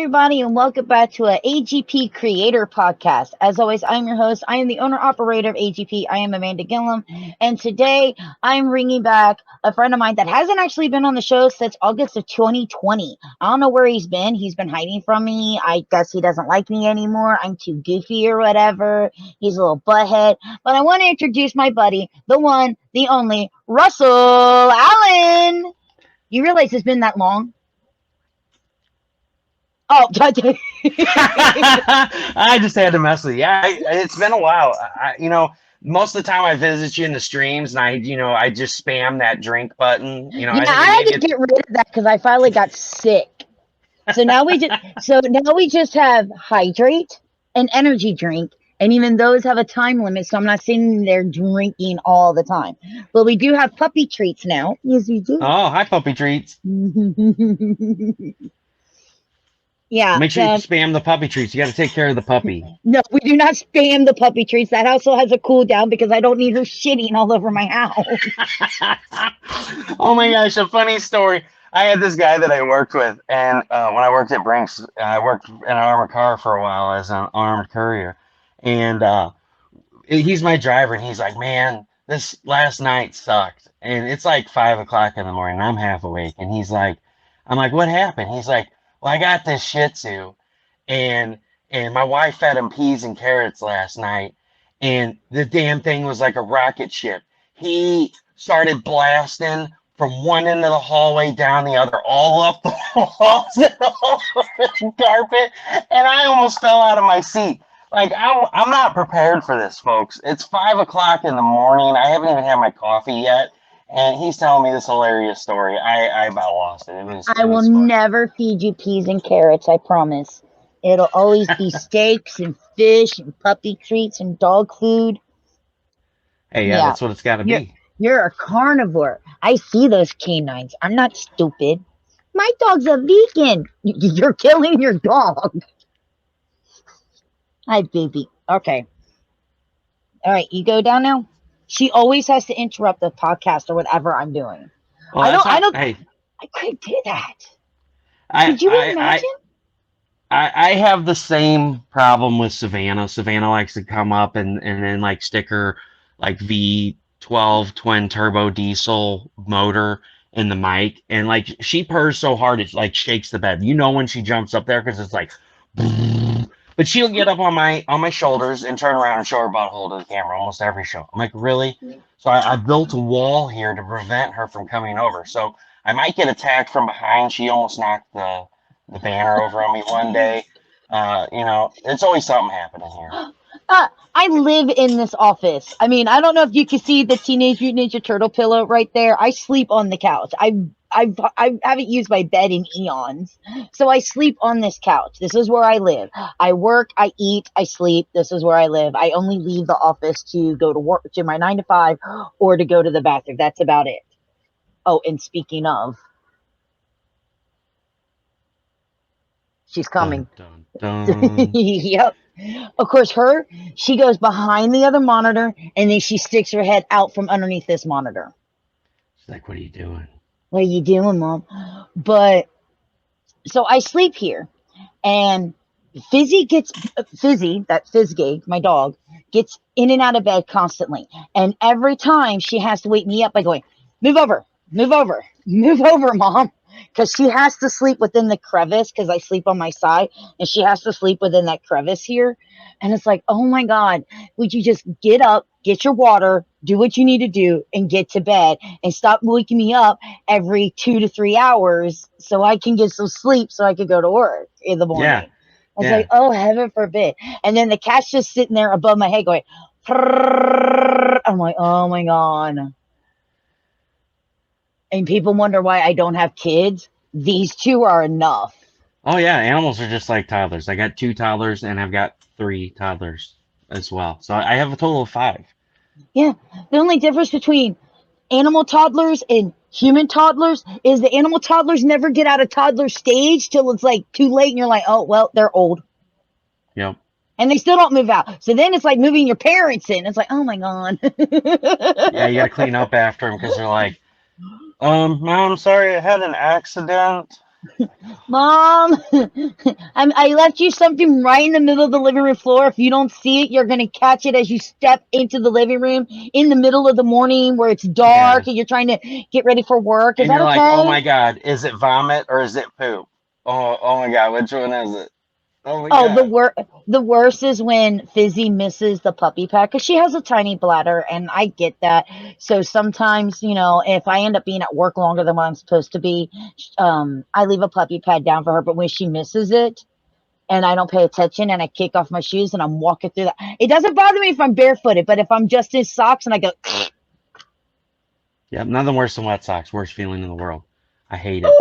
everybody, and welcome back to a AGP Creator Podcast. As always, I'm your host. I am the owner-operator of AGP. I am Amanda Gillum, and today I'm bringing back a friend of mine that hasn't actually been on the show since August of 2020. I don't know where he's been. He's been hiding from me. I guess he doesn't like me anymore. I'm too goofy or whatever. He's a little butthead. But I want to introduce my buddy, the one, the only, Russell Allen. You realize it's been that long? Oh, I just had to mess with you. Yeah, it's been a while. Most of the time I visit you in the streams, and I just spam that drink button. Yeah, I had to get rid of that because I finally got sick. So now we just have hydrate and energy drink, and even those have a time limit. So I'm not sitting there drinking all the time. But we do have puppy treats now. Yes, we do. Oh, hi, puppy treats. Yeah. Make sure you spam the puppy treats. You got to take care of the puppy. No, we do not spam the puppy treats. That also has a cooldown because I don't need her shitting all over my house. Oh my gosh, a funny story. I had this guy that I worked with, and when I worked at Brinks, I worked in an armored car for a while as an armored courier. And he's my driver, and he's like, man, this last night sucked. And it's like 5 o'clock in the morning, and I'm half awake. And I'm like, what happened? He's like, well, I got this Shih Tzu, and my wife fed him peas and carrots last night, and the damn thing was like a rocket ship. He started blasting from one end of the hallway down the other, all up the walls and all over the carpet, and I almost fell out of my seat. Like, I'm not prepared for this, folks. It's 5 o'clock in the morning. I haven't even had my coffee yet. And he's telling me this hilarious story. I about lost it. I will never feed you peas and carrots, I promise. It'll always be steaks and fish and puppy treats and dog food. Hey, yeah, that's what it's got to be. You're a carnivore. I see those canines. I'm not stupid. My dog's a vegan. You're killing your dog. Hi, baby. Okay. All right, you go down now? She always has to interrupt the podcast or whatever I'm doing. Well, I couldn't do that. Could you imagine? I have the same problem with Savannah. Savannah likes to come up and then like stick her like V12 twin turbo diesel motor in the mic, and like she purrs so hard it like shakes the bed. You know when she jumps up there because it's like. But she'll get up on my shoulders and turn around and show her butthole to the camera almost every show. I'm like, really? So I built a wall here to prevent her from coming over. So I might get attacked from behind. She almost knocked the banner over on me one day. It's always something happening here. I live in this office. I mean, I don't know if you can see the Teenage Mutant Ninja Turtle pillow right there. I sleep on the couch. I haven't used my bed in eons. So I sleep on this couch. This is where I live. I work, I eat, I sleep. This is where I live. I only leave the office to go to work, to my 9 to 5, or to go to the bathroom. That's about it. Oh, and speaking of, she's coming. Dun, dun, dun. Yep. Of course, she goes behind the other monitor, and then she sticks her head out from underneath this monitor. She's like, what are you doing? What are you doing, Mom? But so I sleep here, and Fizzy, my dog, gets in and out of bed constantly. And every time she has to wake me up by going, move over, Mom. Because she has to sleep within the crevice because I sleep on my side, and she has to sleep within that crevice here. And it's like, oh my God, would you just get up, get your water, do what you need to do, and get to bed, and stop waking me up every 2 to 3 hours so I can get some sleep so I could go to work in the morning. Yeah. It's like, oh, heaven forbid. And then the cat's just sitting there above my head going, prrrr. I'm like, oh my God. And people wonder why I don't have kids. These two are enough. Oh, yeah. Animals are just like toddlers. I got 2 toddlers, and I've got 3 toddlers as well. So I have a total of 5. Yeah. The only difference between animal toddlers and human toddlers is the animal toddlers never get out of toddler stage till it's like too late, and you're like, oh, well, they're old. Yep. And they still don't move out. So then it's like moving your parents in. It's like, oh, my God. Yeah, you got to clean up after them because they're like, Mom, sorry, I had an accident. Mom, I left you something right in the middle of the living room floor. If you don't see it, you're gonna catch it as you step into the living room in the middle of the morning where it's Yeah. dark and you're trying to get ready for work. Is And that you're like, oh okay? my God, is it vomit or is it poop? Oh my God, which one is it? Oh my Oh, God. the worst is when Fizzy misses the puppy pad because she has a tiny bladder, and I get that. So sometimes, if I end up being at work longer than what I'm supposed to be, I leave a puppy pad down for her. But when she misses it, and I don't pay attention, and I kick off my shoes, and I'm walking through that, it doesn't bother me if I'm barefooted, but if I'm just in socks and I go, Yep, nothing worse than wet socks. Worst feeling in the world. I hate it.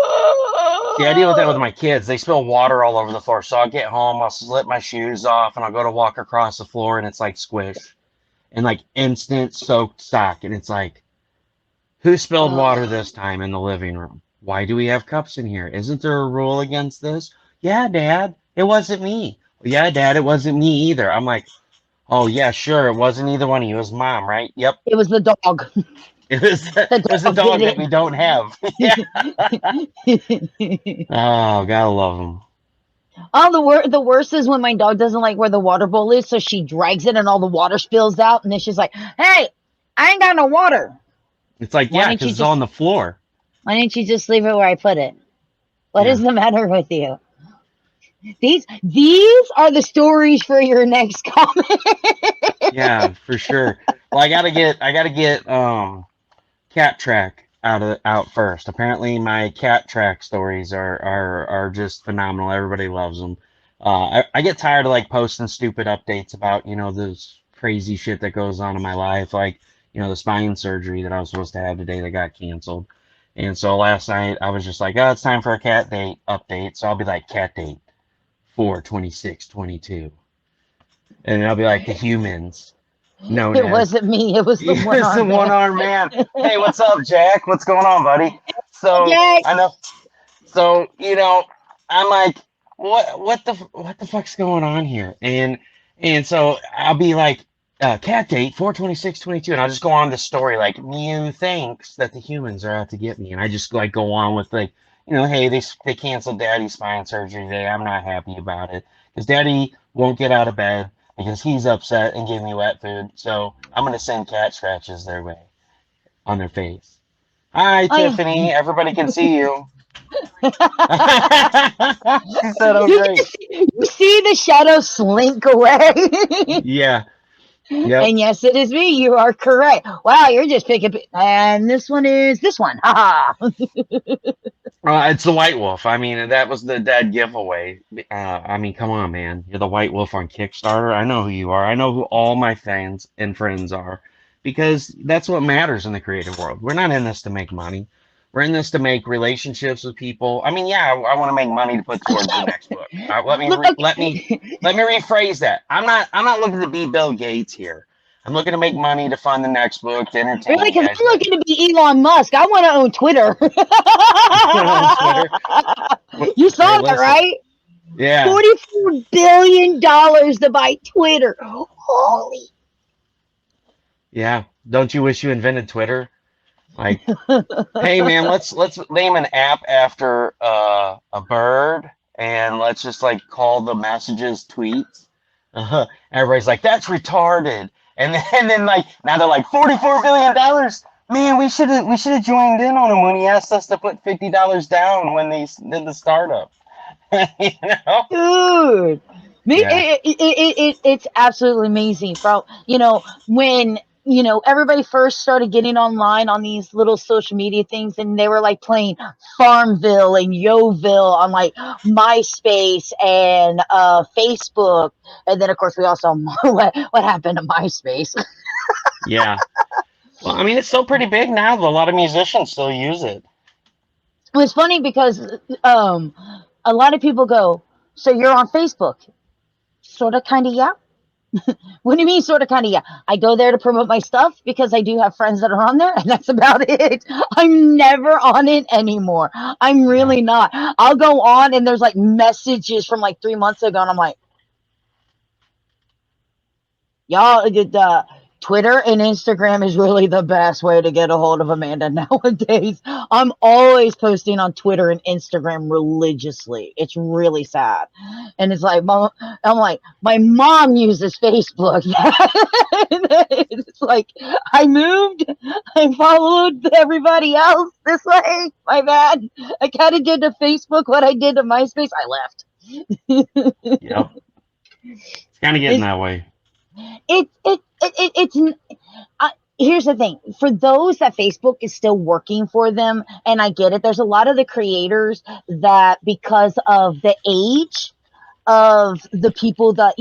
See, I deal with that with my kids. They spill water all over the floor. So I'll get home, I'll slip my shoes off, and I'll go to walk across the floor, and it's like squish and like instant soaked sock. And it's like, who spilled water this time in the living room? Why do we have cups in here? Isn't there a rule against this? Yeah, Dad, it wasn't me. Yeah, Dad, it wasn't me either. I'm like, oh, yeah, sure, it wasn't either one of you. It was Mom, right? Yep. it was the dog. It The was a dog did dog that we don't have. Yeah. it. Oh, gotta love them. Oh, the worst is when my dog doesn't like where the water bowl is, so she drags it and all the water spills out, and then she's like, "Hey, I ain't got no water. It's like, Why yeah, didn't because you it's all just on the floor. why didn't you just leave it where I put it? What is Yeah. the matter with you?" These are the stories for your next comment. Yeah, for sure. Well, I gotta get cat track out first. Apparently, my cat track stories are just phenomenal. Everybody loves them. I get tired of like posting stupid updates about this crazy shit that goes on in my life, like the spine surgery that I was supposed to have today that got canceled. And so last night I was just like, oh, it's time for a cat date update. So I'll be like, cat date 4/26/22, and I'll be like, the humans known It as wasn't me. It was the one it's the armed one man. armed man. Hey, what's up, Jack? What's going on, buddy? So Jack, I know. So I'm like, what the fuck's going on here? And so I'll be like, cat date 4/26/22, and I'll just go on the story like Mew thinks that the humans are out to get me, and I just like go on with like, hey, they canceled Daddy's spine surgery today. I'm not happy about it because Daddy won't get out of bed because he's upset and gave me wet food. So I'm gonna send cat scratches their way on their face. Hi, I Tiffany. Everybody can see you. She said, "Oh, great." you see the shadow slink away. Yeah. Yep. And yes, it is me. You are correct. Wow, you're just picking. And this one is this one. Ha ha. It's the White Wolf. I mean, that was the dead giveaway. I mean, come on, man. You're the White Wolf on Kickstarter. I know who you are. I know who all my fans and friends are because that's what matters in the creative world. We're not in this to make money. We're in this to make relationships with people. I mean, yeah, I want to make money to put towards the next book. Let me Look, re- let me rephrase that. I'm not looking to be Bill Gates here. I'm looking to make money to fund the next book to entertain really, you because guys. I'm looking to be Elon Musk. I want to own Twitter. On Twitter. You Hey, saw that, listen. right? Yeah. $44 billion to buy Twitter. Holy. Yeah. Don't you wish you invented Twitter? Like, hey man, let's name an app after a bird, and let's just like call the messages tweets. Everybody's like, that's retarded. And then like now they're like $44 billion. Man, we should have joined in on him when he asked us to put $50 down when they did the startup. you know? Dude, Yeah. it's absolutely amazing, bro. When everybody first started getting online on these little social media things, and they were like playing Farmville and Yoville on like MySpace and Facebook, and then of course we also what happened to MySpace. Yeah. Well, I mean, it's still pretty big now. A lot of musicians still use it. It was funny because um, a lot of people go, "So you're on Facebook?" Sort of, kind of, yeah. What do you mean, sort of, kind of? Yeah. I go there to promote my stuff because I do have friends that are on there, and that's about it. I'm never on it anymore. I'm Yeah. really not. I'll go on, and there's like messages from like 3 months ago, and I'm like, y'all, Twitter and Instagram is really the best way to get a hold of Amanda nowadays. I'm always posting on Twitter and Instagram religiously. It's really sad. And it's like, I'm like, my mom uses Facebook. It's like, I moved, I followed everybody else this way. My bad. I kind of did to Facebook what I did to MySpace. I left. Yep. It's kind of getting that way. It's here's the thing, for those that Facebook is still working for them, and I get it, there's a lot of the creators that, because of the age of the people that,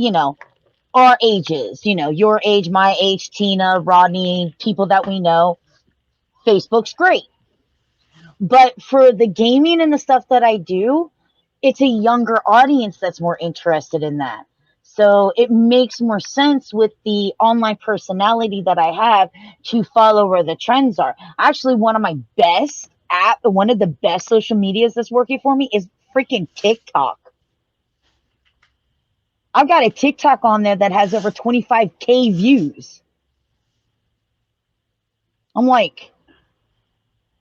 our ages, your age, my age, Tina, Rodney, people that we know, Facebook's great. But for the gaming and the stuff that I do, it's a younger audience that's more interested in that. So it makes more sense with the online personality that I have to follow where the trends are. Actually, one of the best social medias that's working for me is freaking TikTok. I've got a TikTok on there that has over 25K views. I'm like,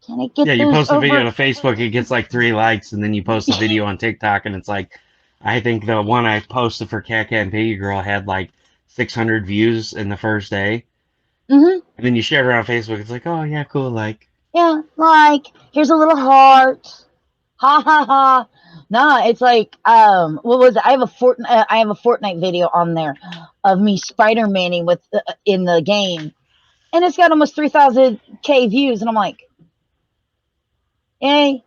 can I get you those post a over? video to Facebook, it gets like 3 likes, and then you post a video on TikTok, and it's like, I think the one I posted for CatCat and Piggygirl had like 600 views in the first day. Mm-hmm. And then you share it on Facebook. It's like, oh yeah, cool, like. Yeah, like, here's a little heart. Ha ha ha. Nah, it's like, what was it? I have a Fortnite video on there of me Spider-Manning with in the game, and it's got almost 3,000K views, and I'm like, hey,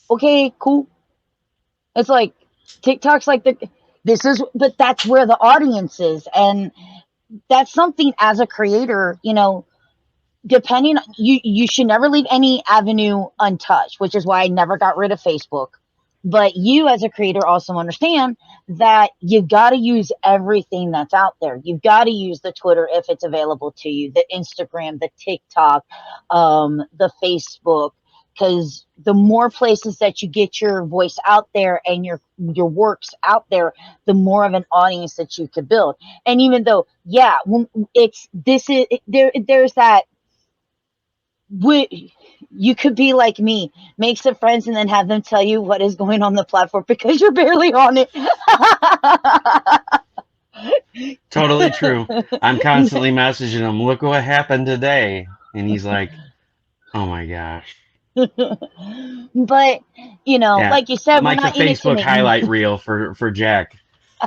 okay, cool. It's like TikTok's like but that's where the audience is, and that's something as a creator, depending, you should never leave any avenue untouched, which is why I never got rid of Facebook. But you as a creator also understand that you've got to use everything that's out there. You've got to use the Twitter if it's available to you, the Instagram, the TikTok, the Facebook, because the more places that you get your voice out there and your works out there, the more of an audience that you could build. And even though, yeah, there's that. You could be like me, make some friends and then have them tell you what is going on the platform because you're barely on it. Totally true. I'm constantly messaging him, look what happened today. And he's like, oh my gosh. But, Yeah. like you said, I'm we're like the not in it to Facebook make highlight reel for Jack.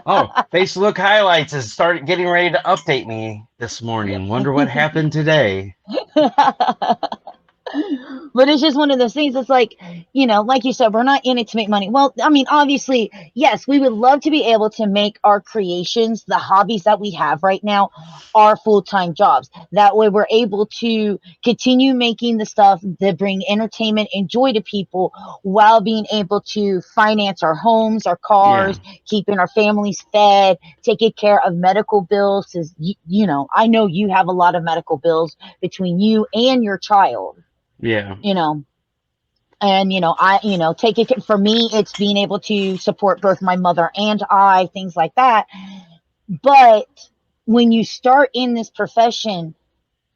Oh, Facebook highlights is getting ready to update me this morning. Wonder what happened today. But it's just one of those things. It's like, like you said, we're not in it to make money. Well, I mean, obviously, yes, we would love to be able to make our creations, the hobbies that we have right now, our full-time jobs. That way we're able to continue making the stuff that bring entertainment and joy to people while being able to finance our homes, our cars, keeping our families fed, taking care of medical bills. Because, I know you have a lot of medical bills between you and your child. Yeah. And take it, for me, it's being able to support both my mother and I, things like that. But when you start in this profession,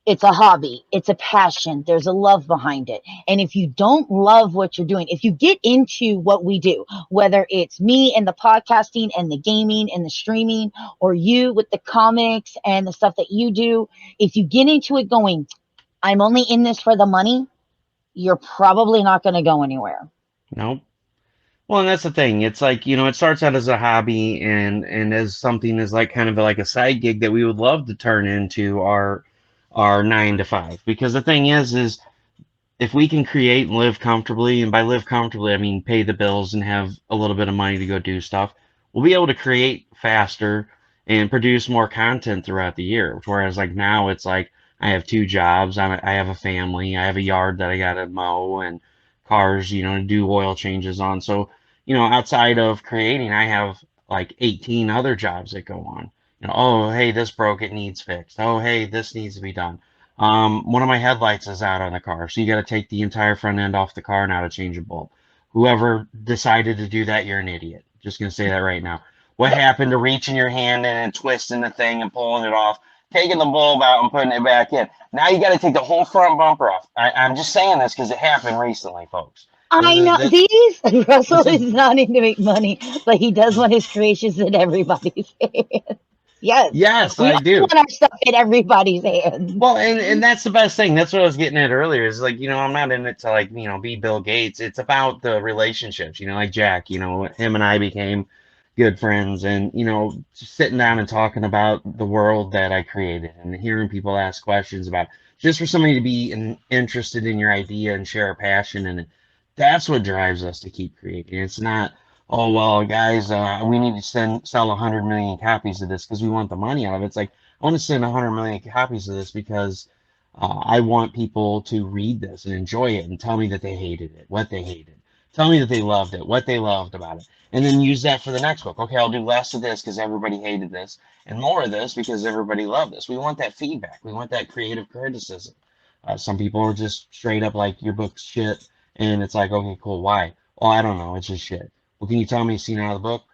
it's a hobby, it's a passion, there's a love behind it. And if you don't love what you're doing, if you get into what we do, whether it's me and the podcasting and the gaming and the streaming, or you with the comics and the stuff that you do, if you get into it going, I'm only in this for the money, you're probably not going to go anywhere. Nope. Well, and that's the thing. It's like, it starts out as a hobby and as something as like kind of like a side gig that we would love to turn into our 9 to 5. Because the thing is if we can create and live comfortably, and by live comfortably, I mean pay the bills and have a little bit of money to go do stuff, we'll be able to create faster and produce more content throughout the year. Whereas like now it's like, I have 2 jobs. I have a family. I have a yard that I got to mow and cars, to do oil changes on. So, outside of creating, I have like 18 other jobs that go on. Oh, hey, this broke. It needs fixed. Oh, hey, this needs to be done. One of my headlights is out on the car. So you got to take the entire front end off the car now to change a bulb. Whoever decided to do that, you're an idiot. Just going to say that right now. What happened to reaching your hand in and twisting the thing and pulling it off? taking the bulb out and putting it back in. Now you got to take the whole front bumper off. I'm just saying this because it happened recently, folks. I know these. Russell This is not in to make money, but he does want his creations in everybody's hands. Yes, yes, we I all do. want our stuff in everybody's hands. Well, and that's the best thing. That's what I was getting at earlier. Is like, I'm not in it to like, be Bill Gates. It's about the relationships. Like Jack. Him and I became good friends, and just sitting down and talking about the world that I created, and hearing people ask questions about just for somebody to be interested in your idea and share a passion, and that's what drives us to keep creating. It's not, oh well, guys, we need to sell 100 million copies of this because we want the money out of it. It's like, I want to send 100 million copies of this because I want people to read this and enjoy it and tell me that they hated it, what they hated. Tell me that they loved it, what they loved about it. And then use that for the next book. Okay, I'll do less of this because everybody hated this and more of this because everybody loved this. We want that feedback. We want that creative criticism. Some people are just straight up like, your book's shit. And it's like, okay, cool. Why? Well, I don't know. It's just shit. Well, can you tell me a scene out of the book?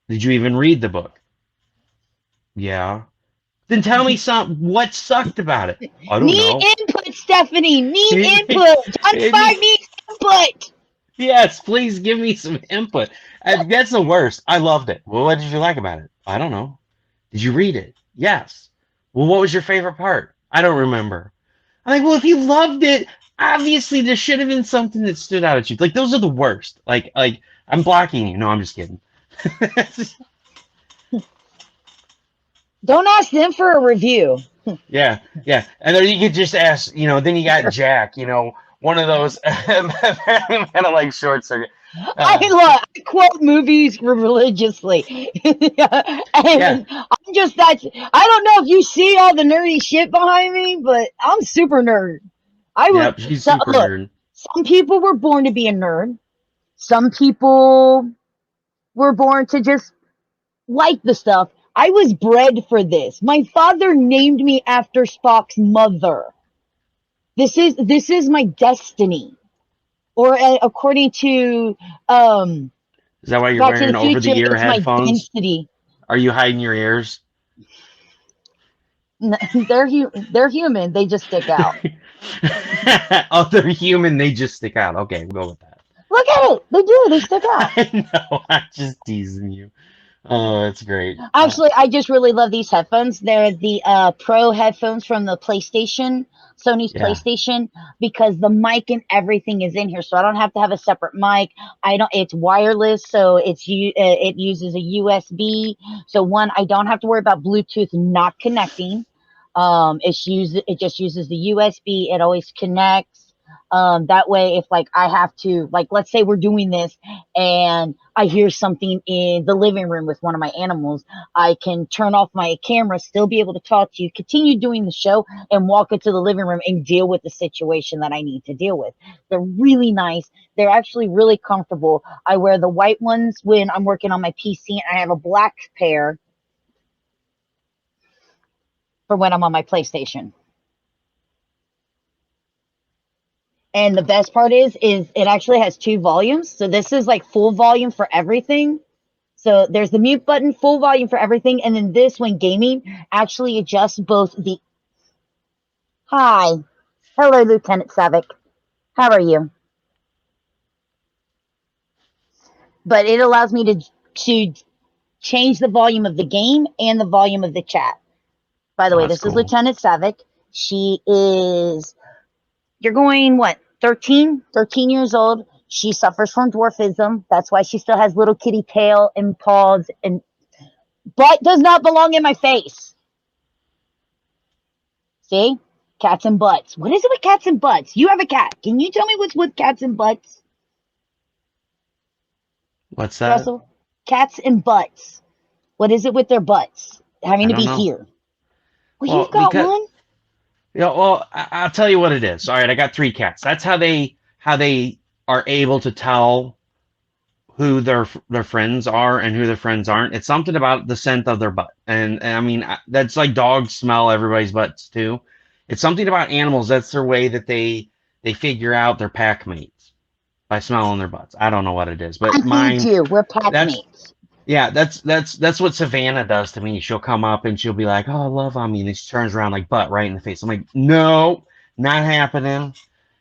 Did you even read the book? Yeah. Then tell me what sucked about it. I don't know. Need input, Stephanie. Need input. John 5 needs input. Yes, please give me some input. That's the worst. I loved it. Well, what did you like about it? I don't know. Did you read it? Yes. Well, what was your favorite part? I don't remember. I'm like, well, if you loved it, obviously there should have been something that stood out at you. Like, those are the worst. Like I'm blocking you. No, I'm just kidding. Don't ask them for a review. Yeah. And then you could just ask, then you got Jack, one of those kind of like short circuit. I quote movies religiously. And I'm just that. I don't know if you see all the nerdy shit behind me, but I'm super nerd. She's super nerd. Some people were born to be a nerd. Some people were born to just like the stuff. I was bred for this. My father named me after Spock's mother. This is my destiny. Or according to is that why you're wearing over the ear headphones? Are you hiding your ears? They're human. They just stick out. Oh, they're human. They just stick out. Okay, we'll go with that. Look at it. They do. They stick out. I know. I'm just teasing you. Oh, that's great. Actually, I just really love these headphones. They're the Pro headphones from the PlayStation, Sony's PlayStation, because the mic and everything is in here, so I don't have to have a separate mic. It's wireless, so it uses a USB. So one, I don't have to worry about Bluetooth not connecting. It just uses the USB. It always connects. That way, if like I have to, like, let's say we're doing this and I hear something in the living room with one of my animals, I can turn off my camera, still be able to talk to you, continue doing the show, and walk into the living room and deal with the situation that I need to deal with. They're really nice. They're actually really comfortable. I wear the white ones when I'm working on my PC, and I have a black pair for when I'm on my PlayStation. And the best part is it actually has 2 volumes. So this is like full volume for everything. So there's the mute button, full volume for everything. And then this, when gaming, actually adjusts both the... Hi. Hello, Lieutenant Savick. How are you? But it allows me to change the volume of the game and the volume of the chat. By the way, this is Lieutenant Savick. She is... You're going, what, 13 years old. She suffers from dwarfism. That's why she still has little kitty tail and paws, and butt does not belong in my face. See? Cats and butts. What is it with cats and butts? You have a cat. Can you tell me what's with cats and butts? What's that? Russell? Cats and butts. What is it with their butts having to be here? Well, you've got one. Yeah, well, I'll tell you what it is. All right, I got 3 cats. That's how they are able to tell who their friends are and who their friends aren't. It's something about the scent of their butt, and I mean that's like dogs smell everybody's butts too. It's something about animals. That's their way that they figure out their pack mates by smelling their butts. I don't know what it is, but mine. We're pack mates. Yeah, that's what Savannah does to me. She'll come up and she'll be like, "Oh, love on me," and then she turns around like butt right in the face. I'm like, "No, not happening."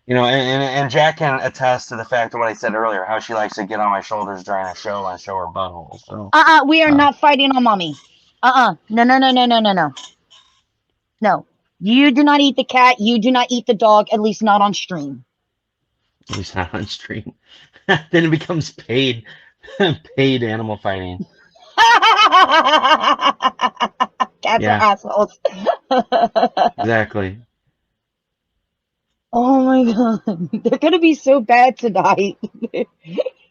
You know, and Jack can attest to the fact of what I said earlier, how she likes to get on my shoulders during a show and show her butthole. So, We are uh, not fighting on mommy. No, no, no, no, no, no, no. No. You do not eat the cat. You do not eat the dog, at least not on stream. at least not on stream. Then it becomes paid animal fighting. Cats are Yeah, assholes. exactly. Oh my god. They're gonna be so bad tonight.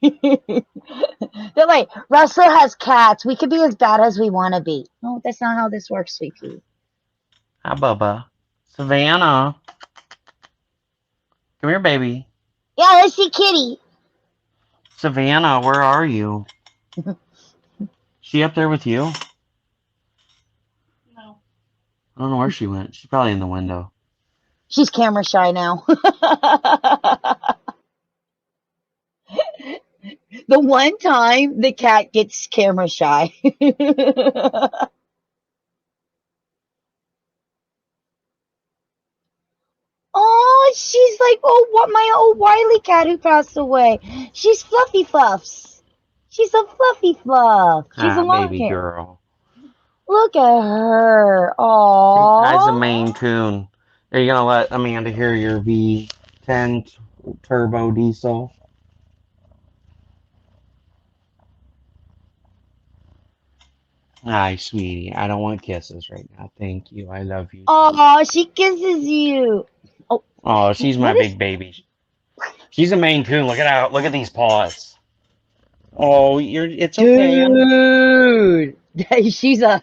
They're like, Russell has cats. We could be as bad as we want to be. No, that's not how this works, sweet pea. Hi, Bubba. Savannah, come here, baby. Yeah, let's see Kitty. Savannah, where are you? She up there with you? No. I don't know where she went. She's probably in the window. She's camera shy now. The one time the cat gets camera shy. Oh, she's like, oh, what my old Wiley cat who passed away. She's Fluffy Fluffs. She's a Fluffy Fluff. She's a Ah, long baby hair. girl. Look at her. I's a Aww. Maine Coon. Are you gonna let Amanda hear your V10 turbo diesel? Hi, sweetie. I don't want kisses right now. Thank you. I love you. Aw, she kisses you. Oh, Oh, she's my what is... big baby. She's a Maine Coon. Look at out. Look at these paws. Oh, it's okay. Dude. She's a...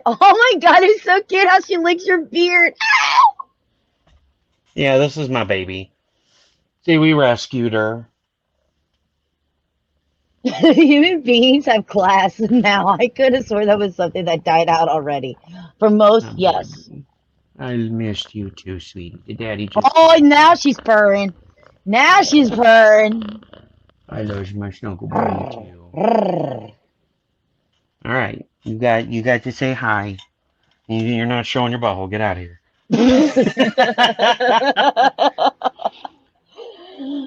Oh my god, it's so cute how she licks your beard. Yeah, this is my baby. See, we rescued her. Human beings have class now. I could have sworn that was something that died out already. For most, Oh, yes. baby. I missed you too, sweetie. The daddy just. Oh, now she's purring. Now she's purring. I love my snuggle buddy too. All right, you got to say hi. You're not showing your butthole. Get out of here.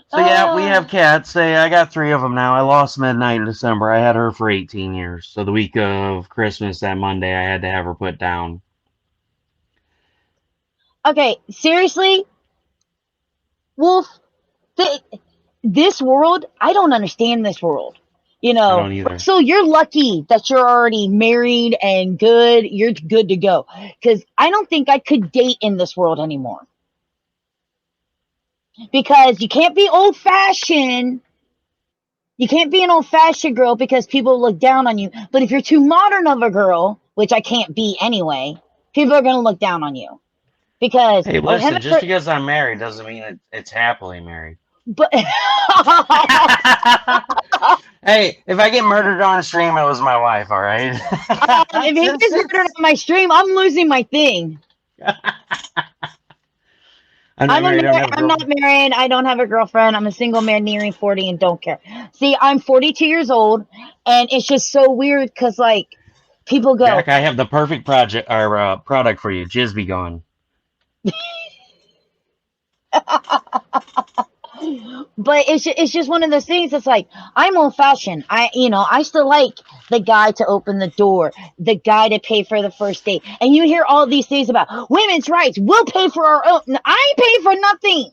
So yeah, we have cats. Say I got 3 of them now. I lost Midnight in December. I had her for 18 years. So the week of Christmas, that Monday, I had to have her put down. Okay, seriously, Wolf. This world, I don't understand this world. You I know, don't either. so you're lucky that you're already married and good. You're good to go. Because I don't think I could date in this world anymore. Because you can't be old fashioned. You can't be an old fashioned girl because people look down on you. But if you're too modern of a girl, which I can't be anyway, people are going to look down on you. Because Hey, listen, just because I'm married doesn't mean it's happily married. But Hey, if I get murdered on a stream, it was my wife, all right? if he gets murdered on my stream, I'm losing my thing. I'm not married. I don't have a girlfriend. I'm a single man nearing 40 and don't care. See, I'm 42 years old, and it's just so weird because, like, people go, Jack, I have the perfect product for you. Jizz be gone. But it's just one of those things. It's like, I'm old fashioned. I still like the guy to open the door, the guy to pay for the first date. And you hear all these things about women's rights. We'll pay for our own. I ain't paying for nothing.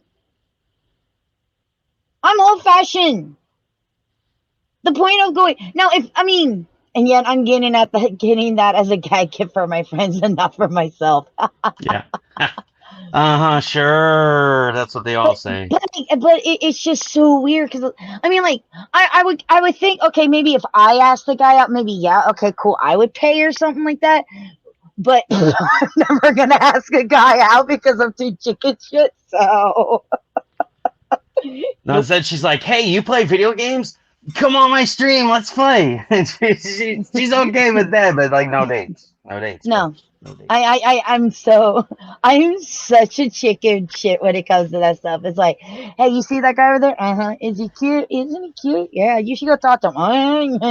I'm old fashioned. The point of going now, and yet I'm getting that as a gag gift for my friends and not for myself. Yeah. Sure. That's what they all say. But it's just so weird because I would think, okay, maybe if I asked the guy out, maybe yeah, okay, cool, I would pay or something like that. But I'm never gonna ask a guy out because I'm too chicken shit. So No, instead she's like, "Hey, you play video games? Come on my stream, let's play." And she's okay with that, but like no dates, no dates. no, No date. I'm such a chicken shit when it comes to that stuff. It's like, hey, you see that guy over there? Uh-huh. Is he cute? Isn't he cute? Yeah, you should go talk to him.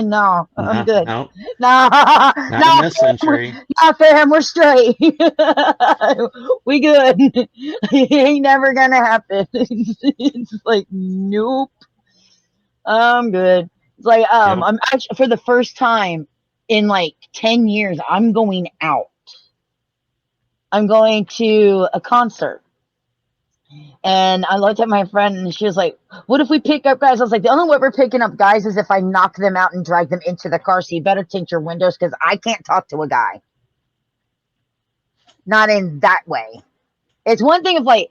No, I'm No, good. no, No, not in no, this century. not fam, we're straight. We good. It ain't never gonna happen. It's like, nope, I'm good. It's like, Yep. I'm actually for the first time in like 10 years, I'm going out. I'm going to a concert. And I looked at my friend and she was like, what if we pick up guys? I was like, the only way we're picking up guys is if I knock them out and drag them into the car. So you better tint your windows because I can't talk to a guy. Not in that way. It's one thing of like,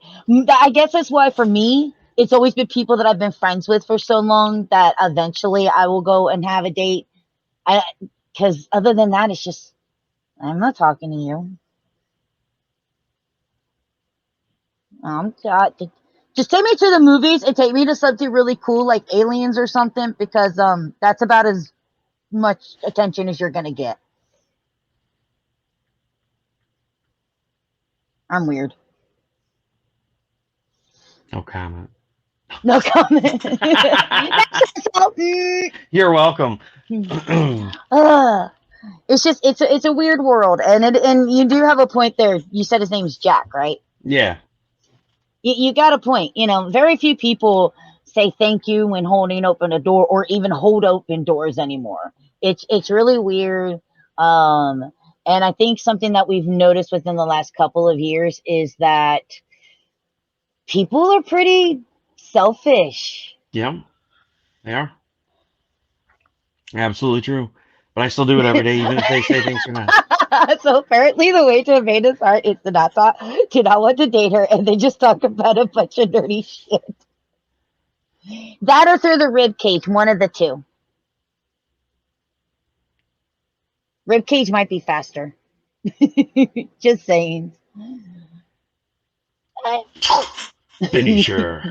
I guess that's why for me, it's always been people that I've been friends with for so long that eventually I will go and have a date. Because other than that, it's just, I'm not talking to you. Just take me to the movies and take me to something really cool like Aliens or something because that's about as much attention as you're gonna get. I'm weird. No comment. No comment. That's all. You're welcome. It's just it's a weird world and you do have a point there. You said his name's Jack, right? Yeah. You got a point. Very few people say thank you when holding open a door or even hold open doors anymore. It's really weird. And I think something that we've noticed within the last couple of years is that people are pretty selfish. Yeah. They are. Absolutely true. But I still do it every day, even if they say thanks or not. So apparently the way to Amanda's heart is to not want to date her and then just talk about a bunch of dirty shit. That or through the rib cage, one of the two. Rib cage might be faster. Just saying. Finisher.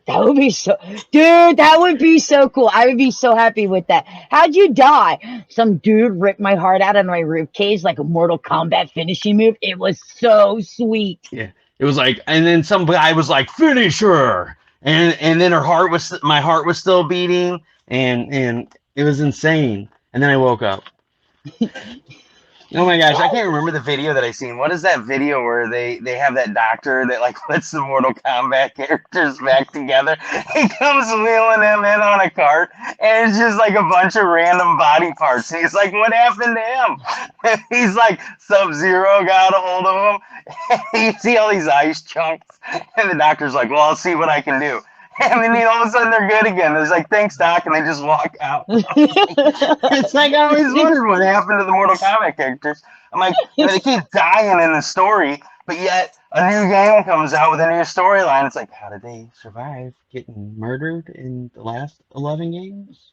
That would be so, dude. That would be so cool. I would be so happy with that. How'd you die? Some dude ripped my heart out of my rib cage like a Mortal Kombat finishing move. It was so sweet. Yeah. It was like, and then some guy was like, finisher. And then my heart was still beating, and it was insane. And then I woke up. Oh my gosh, I can't remember the video that I seen. What is that video where they have that doctor that like puts the Mortal Kombat characters back together? He comes wheeling them in on a cart, and it's just like a bunch of random body parts. And he's like, "What happened to him?" He's like, Sub-Zero got a hold of him. You see all these ice chunks, and the doctor's like, "Well, I'll see what I can do." And then all of a sudden they're good again. There's like, thanks, Doc, and they just walk out. It's like I always wondered what happened to the Mortal Kombat characters. I'm like, they keep dying in the story, but yet a new game comes out with a new storyline. It's like, how did they survive getting murdered in the last 11 games?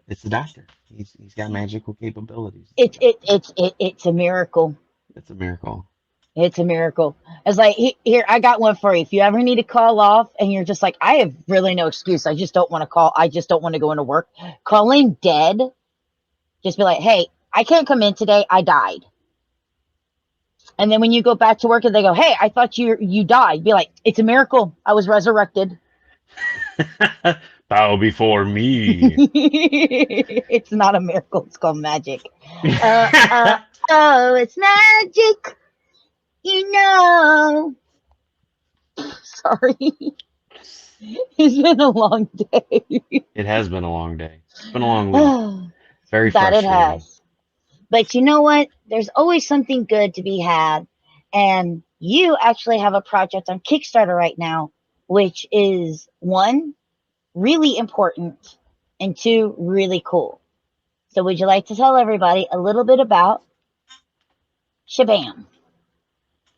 It's the Doctor. He's got magical capabilities. It's a miracle. It's a miracle. It's a miracle. It's like, here, I got one for you. If you ever need to call off and you're just like, I have really no excuse. I just don't want to call. I just don't want to go into work. Call in dead. Just be like, hey, I can't come in today. I died. And then when you go back to work and they go, hey, I thought you died. Be like, it's a miracle. I was resurrected. Bow before me. It's not a miracle. It's called magic. Oh, it's magic. Sorry. It's been a long day. It has been a long day. It's been a long week. Very that frustrating. It has. But you know what? There's always something good to be had. And you actually have a project on Kickstarter right now, which is one, really important, and two, really cool. So would you like to tell everybody a little bit about Shabam?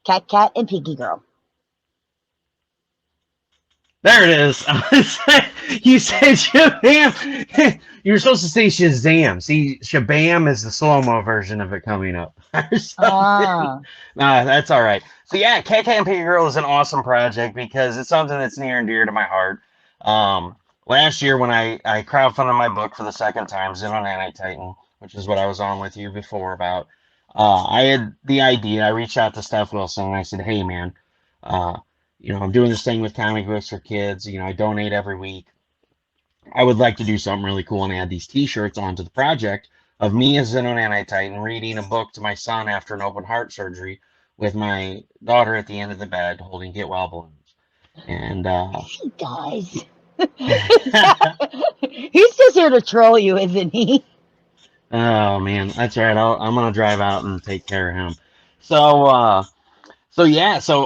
CatCat and Piggygirl. There it is. You said Shabam. You were supposed to say Shazam. See, Shabam is the slow-mo version of it coming up. That's all right. So yeah, CatCat and Piggygirl is an awesome project because it's something that's near and dear to my heart. Last year when I crowdfunded my book for the second time, Zen on Anti-Titan, which is what I was on with you before about. I had the idea. I reached out to Steph Wilson and I said, "Hey, man, uh, I'm doing this thing with comic books for kids. I donate every week. I would like to do something really cool and add these T-shirts onto the project of me as an anti-Titan reading a book to my son after an open heart surgery with my daughter at the end of the bed holding get well balloons." And He does. He's just here to troll you, isn't he? oh man, that's right. I'm gonna drive out and take care of him. So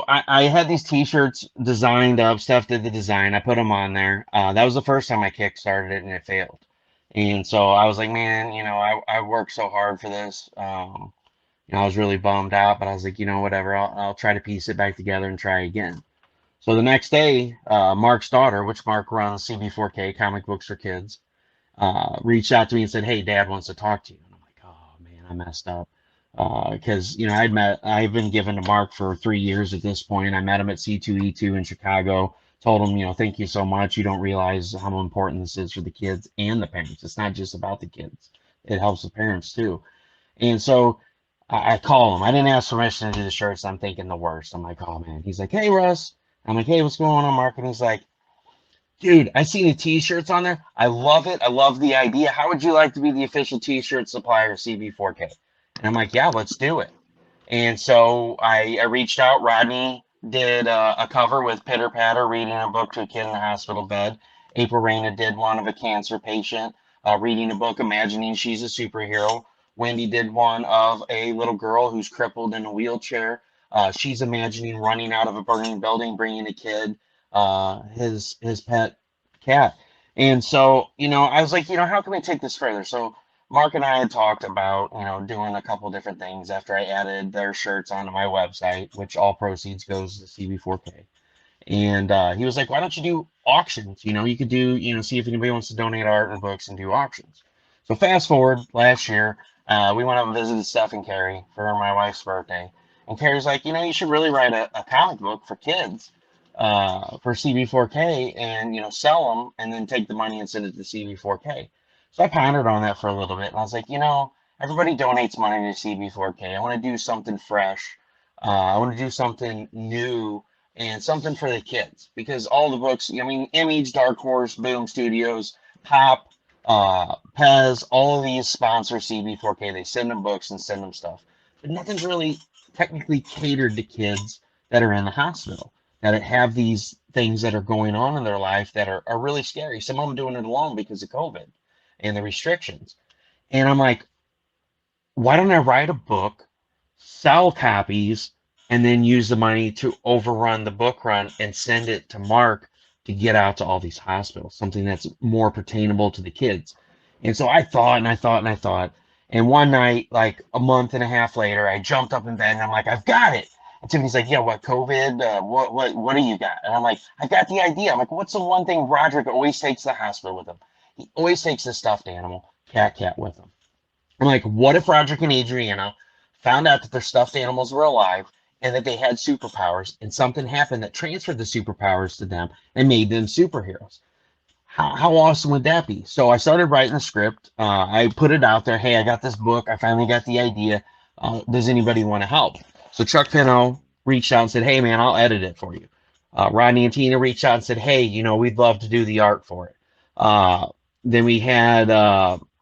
I had these T-shirts designed up. Steph did the design. I put them on there. That was the first time I kickstarted it and it failed. And so I was like, man, I worked so hard for this. I was really bummed out, but I was like, whatever. I'll try to piece it back together and try again. So the next day, Mark's daughter, which Mark runs CB4K Comic Books for Kids, reached out to me and said, "Hey, Dad wants to talk to you." And I'm like, "Oh man, I messed up." Because I've been given to Mark for 3 years at this point. I met him at C2E2 in Chicago. Told him, thank you so much. You don't realize how important this is for the kids and the parents. It's not just about the kids; it helps the parents too. And so I call him. I didn't ask permission to do the shirts. I'm thinking the worst. I'm like, "Oh man." He's like, "Hey, Russ." I'm like, "Hey, what's going on, Mark?" And he's like, "Dude, I see the T-shirts on there. I love it. I love the idea. How would you like to be the official T-shirt supplier of CB4K?" And I'm like, "Yeah, let's do it." And so I reached out. Rodney did a cover with Pitter Patter reading a book to a kid in the hospital bed. April Reyna did one of a cancer patient reading a book, imagining she's a superhero. Wendy did one of a little girl who's crippled in a wheelchair. She's imagining running out of a burning building, bringing a kid his pet cat. And so, I was like, how can we take this further? So Mark and I had talked about, doing a couple different things after I added their shirts onto my website, which all proceeds goes to CB4K. And he was like, "Why don't you do auctions? You could do, see if anybody wants to donate art and books and do auctions." So fast forward last year, we went up and visited Steph and Carrie for my wife's birthday. And Carrie's like, "You should really write a comic book for kids for CB4K and, sell them and then take the money and send it to CB4K." So I pondered on that for a little bit. And I was like, everybody donates money to CB4K. I want to do something fresh. I want to do something new and something for the kids because all the books, Image, Dark Horse, Boom Studios, Pop, Pez, all of these sponsor CB4K. They send them books and send them stuff. But nothing's really technically catered to kids that are in the hospital, that have these things that are going on in their life that are really scary. Some of them doing it alone because of COVID and the restrictions. And I'm like, why don't I write a book, sell copies, and then use the money to overrun the book run and send it to Mark to get out to all these hospitals, something that's more pertainable to the kids. And so I thought and I thought and I thought. And one night, like a month and a half later, I jumped up in bed and I'm like, "I've got it." And Tiffany's like, "Yeah, what, COVID? What do you got?" And I'm like, "I got the idea." I'm like, "What's the one thing Roderick always takes to the hospital with him? He always takes the stuffed animal, CatCat, with him." I'm like, "What if Roderick and Adriana found out that their stuffed animals were alive and that they had superpowers and something happened that transferred the superpowers to them and made them superheroes? How awesome would that be?" So I started writing the script. I put it out there. "Hey, I got this book. I finally got the idea. Does anybody want to help?" So Chuck Pino reached out and said, "Hey, man, I'll edit it for you." Rodney and Tina reached out and said, "Hey, we'd love to do the art for it." Then we had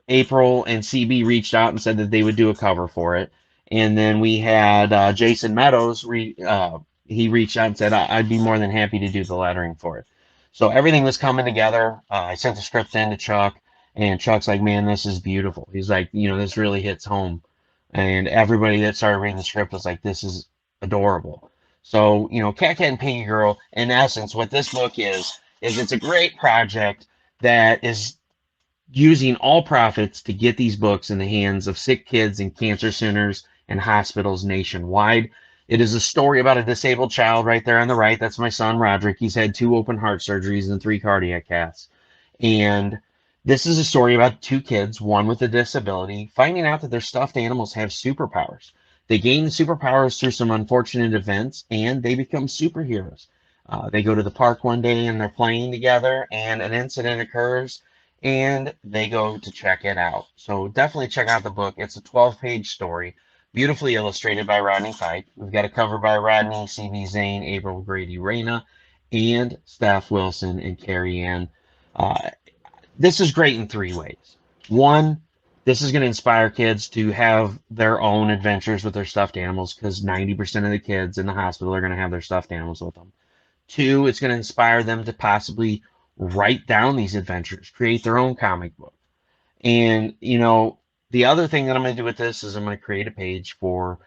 April and CB reached out and said that they would do a cover for it. And then we had Jason Meadows, he reached out and said, "I'd be more than happy to do the lettering for it." So everything was coming together. I sent the script in to Chuck, and Chuck's like, "Man, this is beautiful." He's like, "This really hits home." And everybody that started reading the script was like, "This is adorable." So, CatCat and Piggygirl, in essence, what this book is it's a great project that is using all profits to get these books in the hands of sick kids in cancer centers and hospitals nationwide. It is a story about a disabled child right there on the right. That's my son, Roderick. He's had 2 open heart surgeries and 3 cardiac caths. And this is a story about 2 kids, one with a disability, finding out that their stuffed animals have superpowers. They gain the superpowers through some unfortunate events, and they become superheroes. They go to the park one day, and they're playing together, and an incident occurs, and they go to check it out. So definitely check out the book. It's a 12-page story, beautifully illustrated by Rodney Fike. We've got a cover by Rodney, C.B. Zane, April Grady Reyna, and Steph Wilson and Carrie Ann. Uh, this is great in three ways. One, this is going to inspire kids to have their own adventures with their stuffed animals because 90% of the kids in the hospital are going to have their stuffed animals with them. Two, it's going to inspire them to possibly write down these adventures, create their own comic book. And, the other thing that I'm going to do with this is I'm going to create a page for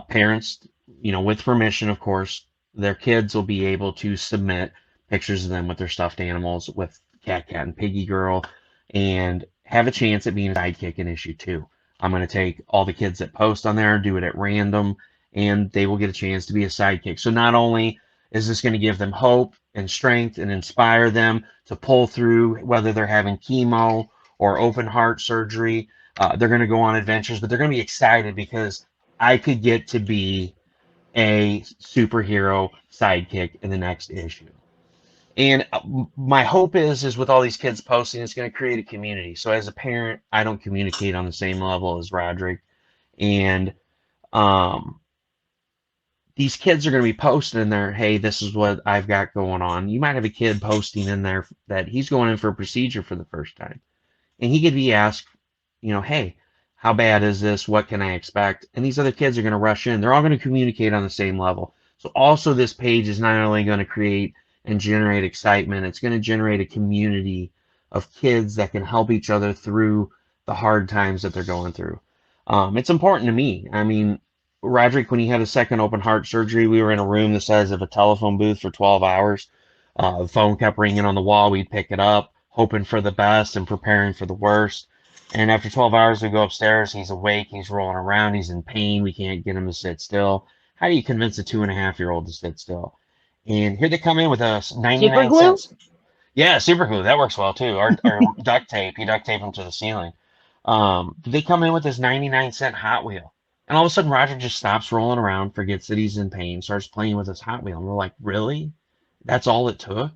parents, with permission, of course. Their kids will be able to submit pictures of them with their stuffed animals with CatCat and Piggygirl and have a chance at being a sidekick in issue 2. I'm going to take all the kids that post on there, do it at random, and they will get a chance to be a sidekick. So not only is this going to give them hope and strength and inspire them to pull through whether they're having chemo or open heart surgery, they're going to go on adventures, but they're going to be excited because I could get to be a superhero sidekick in the next issue. And my hope is with all these kids posting, it's going to create a community. So as a parent, I don't communicate on the same level as Roderick. And these kids are going to be posting in there, hey, this is what I've got going on. You might have a kid posting in there that he's going in for a procedure for the first time. And he could be asked, hey, how bad is this? What can I expect? And these other kids are going to rush in. They're all going to communicate on the same level. So also this page is not only going to create and generate excitement, it's going to generate a community of kids that can help each other through the hard times that they're going through. It's important to me. I mean, Roderick, when he had a second open heart surgery, we were in a room the size of a telephone booth for 12 hours. The phone kept ringing on the wall. We'd pick it up, hoping for the best and preparing for the worst. And after 12 hours, we go upstairs. He's awake. He's rolling around. He's in pain. We can't get him to sit still. How do you convince a 2.5-year-old to sit still? And here they come in with a 99 cents. Yeah, super glue. That works well too. Or duct tape. You duct tape them to the ceiling. They come in with this 99-cent Hot Wheel. And all of a sudden, Roger just stops rolling around, forgets that he's in pain, starts playing with his Hot Wheel. And we're like, really? That's all it took?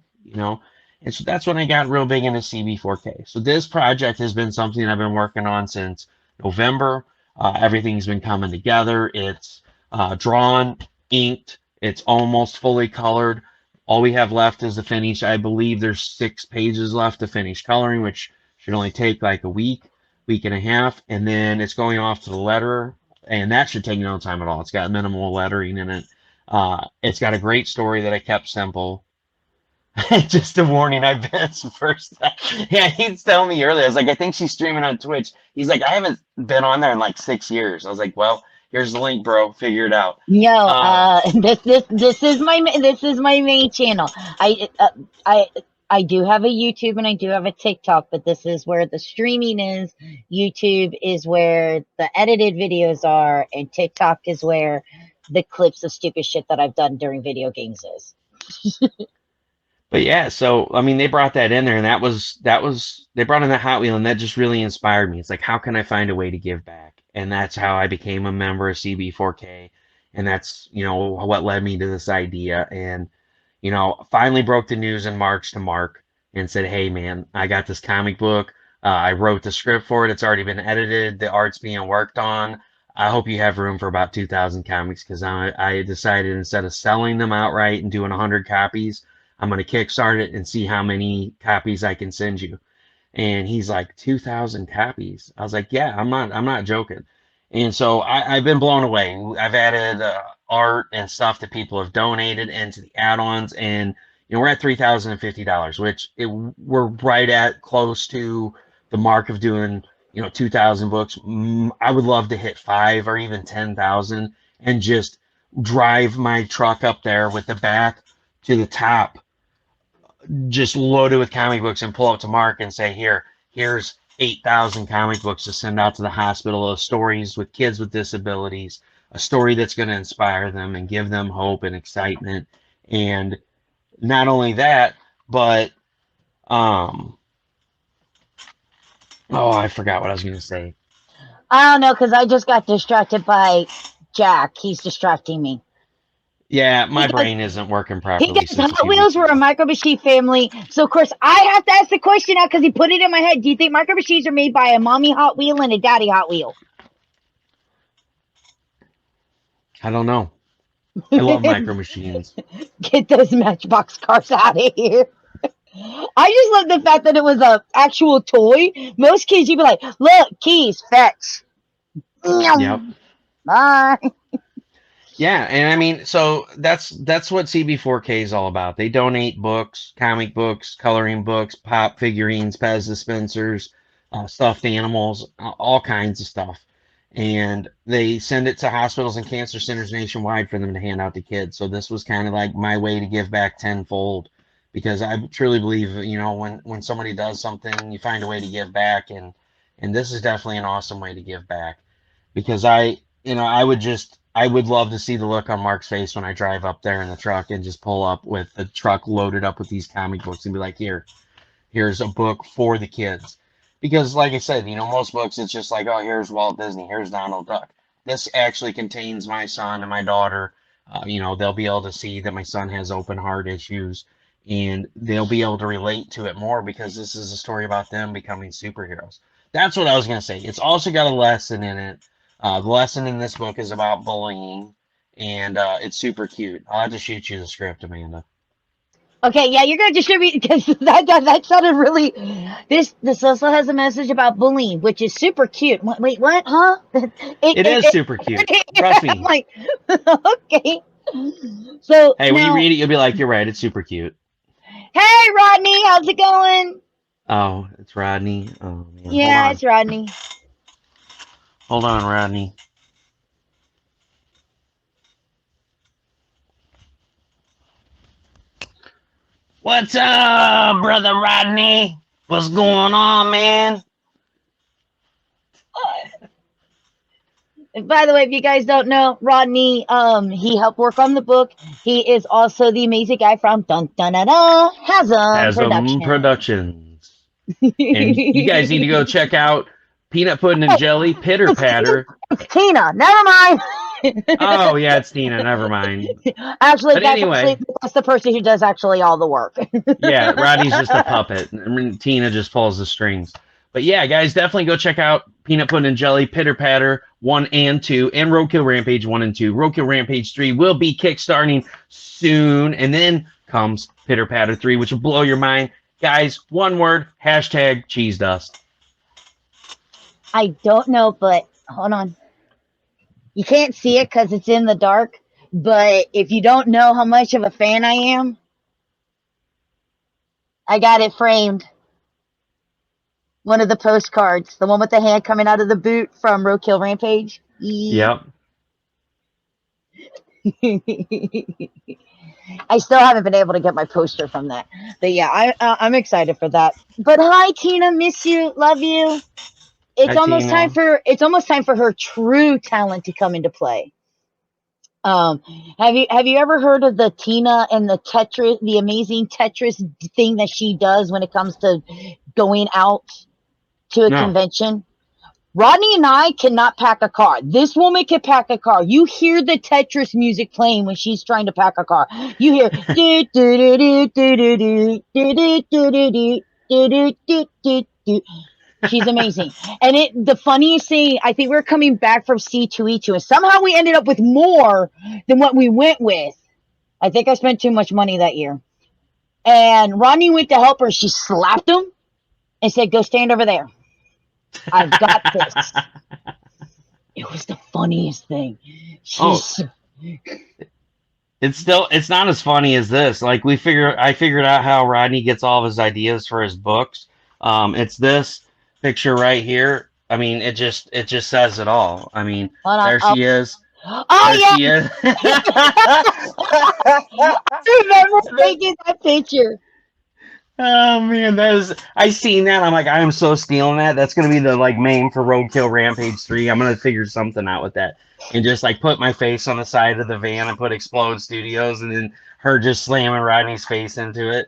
And so that's when I got real big into CB4K. So this project has been something I've been working on since November. Everything's been coming together. It's drawn, inked. It's almost fully colored. All we have left is the finish. I believe there's 6 pages left to finish coloring, which should only take like a week and a half. And then it's going off to the letterer, and that should take no time at all. It's got minimal lettering in it. It's got a great story that I kept simple. Just a warning, I've been some first time. Yeah, he's telling me earlier. I was like, I think she's streaming on Twitch. He's like, I haven't been on there in like 6 years. I was like, well, here's the link, bro. Figure it out. No, this is my main channel. I do have a YouTube and I do have a TikTok, but this is where the streaming is. YouTube is where the edited videos are, and TikTok is where the clips of stupid shit that I've done during video games is. But yeah, so I mean, they brought that in there, and that was they brought in the Hot Wheel, and that just really inspired me. It's like, how can I find a way to give back? And that's how I became a member of CB4K, and that's what led me to this idea. And finally broke the news in March to Mark and said, hey man, I got this comic book. I wrote the script for it. It's already been edited. The art's being worked on. I hope you have room for about 2,000 comics, because I decided instead of selling them outright and doing 100 copies, I'm going to Kickstart it and see how many copies I can send you. And he's like, 2,000 copies. I was like, yeah, I'm not joking. And so I've been blown away. I've added art and stuff that people have donated into the add-ons, and we're at $3,050, which we're right at close to the mark of doing 2,000 books. I would love to hit 5 or even 10,000 and just drive my truck up there with the back to the top, just loaded with comic books, and pull up to Mark and say, here's 8,000 comic books to send out to the hospital of stories with kids with disabilities, a story that's going to inspire them and give them hope and excitement. And not only that, but I forgot what I was going to say. I don't know, because I just got distracted by Jack. He's distracting me. Yeah, my brain isn't working properly Because since a Hot few Wheels weeks were a ago. micro machine family. So, of course, I have to ask the question now because he put it in my head. Do you think micro machines are made by a mommy Hot Wheel and a daddy Hot Wheel? I don't know. I love micro machines. Get those Matchbox cars out of here. I just love the fact that it was a actual toy. Most kids, you'd be like, look, keys, fetch. Yep. Bye. Yeah, and I mean, so that's what CB4K is all about. They donate books, comic books, coloring books, pop figurines, Pez dispensers, stuffed animals, all kinds of stuff, and they send it to hospitals and cancer centers nationwide for them to hand out to kids. So this was kind of like my way to give back tenfold, because I truly believe, when somebody does something, you find a way to give back, and this is definitely an awesome way to give back, because I would love to see the look on Mark's face when I drive up there in the truck and just pull up with the truck loaded up with these comic books and be like, here's a book for the kids. Because like I said, most books, it's just like, oh, here's Walt Disney, here's Donald Duck. This actually contains my son and my daughter. They'll be able to see that my son has open heart issues, and they'll be able to relate to it more because this is a story about them becoming superheroes. That's what I was going to say. It's also got a lesson in it. The lesson in this book is about bullying, and it's super cute. I'll have to shoot you the script, Amanda. Okay, yeah, you're gonna distribute because that sounded really. This also has a message about bullying, which is super cute. Wait, what? Huh? It is super cute. Trust I'm me. like, okay. So Hey, when you now, read it, you'll be like, you're right. It's super cute. hey, Rodney, how's it going? Oh, it's Rodney. Oh man, hold Yeah, on. it's Rodney. Hold on, Rodney. What's up, brother Rodney? What's going on, man? And by the way, if you guys don't know, Rodney, he helped work on the book. He is also the amazing guy from Dun Dun Dun Dun Hasm Hasm Production. Productions. And you guys need to go check out Peanut Pudding and Jelly Pitter Patter. It's Tina. Never mind. Oh, yeah, it's Tina. Never mind. Actually, But anyway, that's the person who does actually all the work. yeah, Rodney's just a puppet. I mean, Tina just pulls the strings. But yeah, guys, definitely go check out Peanut Pudding and Jelly, Pitter Patter 1 and 2, and Roadkill Rampage 1 and 2. Roadkill Rampage 3 will be kickstarting soon, and then comes Pitter Patter 3, which will blow your mind. Guys, one word, hashtag cheese dust. I don't know, but hold on. You can't see it because it's in the dark, but if you don't know how much of a fan I am, I got it framed. One of the postcards, the one with the hand coming out of the boot from Roadkill Rampage. Yep. I still haven't been able to get my poster from that, but yeah, I'm excited for that. But hi, Tina, miss you, love you. It's Hi, almost Tina. time for her true talent to come into play. Have you ever heard of the Tina and the amazing Tetris thing that she does when it comes to going out to a No. convention? Rodney and I cannot pack a car. This woman can pack a car. You hear the Tetris music playing when she's trying to pack a car. You hear do do do do do do do do do do do do do do. She's amazing. And the funniest thing, I think we're coming back from C2E2, and somehow we ended up with more than what we went with. I think I spent too much money that year. And Rodney went to help her. She slapped him and said, "Go stand over there. I've got this." It was the funniest thing. It's not as funny as this. Like I figured out how Rodney gets all of his ideas for his books. It's this picture right here. I mean, it just says it all. I mean, there she is. Oh, yeah. She is. I remember taking that picture. Oh man, I seen that. I'm like, I am so stealing that. That's gonna be the main for Roadkill Rampage 3. I'm gonna figure something out with that. And just put my face on the side of the van and put Explode Studios, and then her just slamming Rodney's face into it.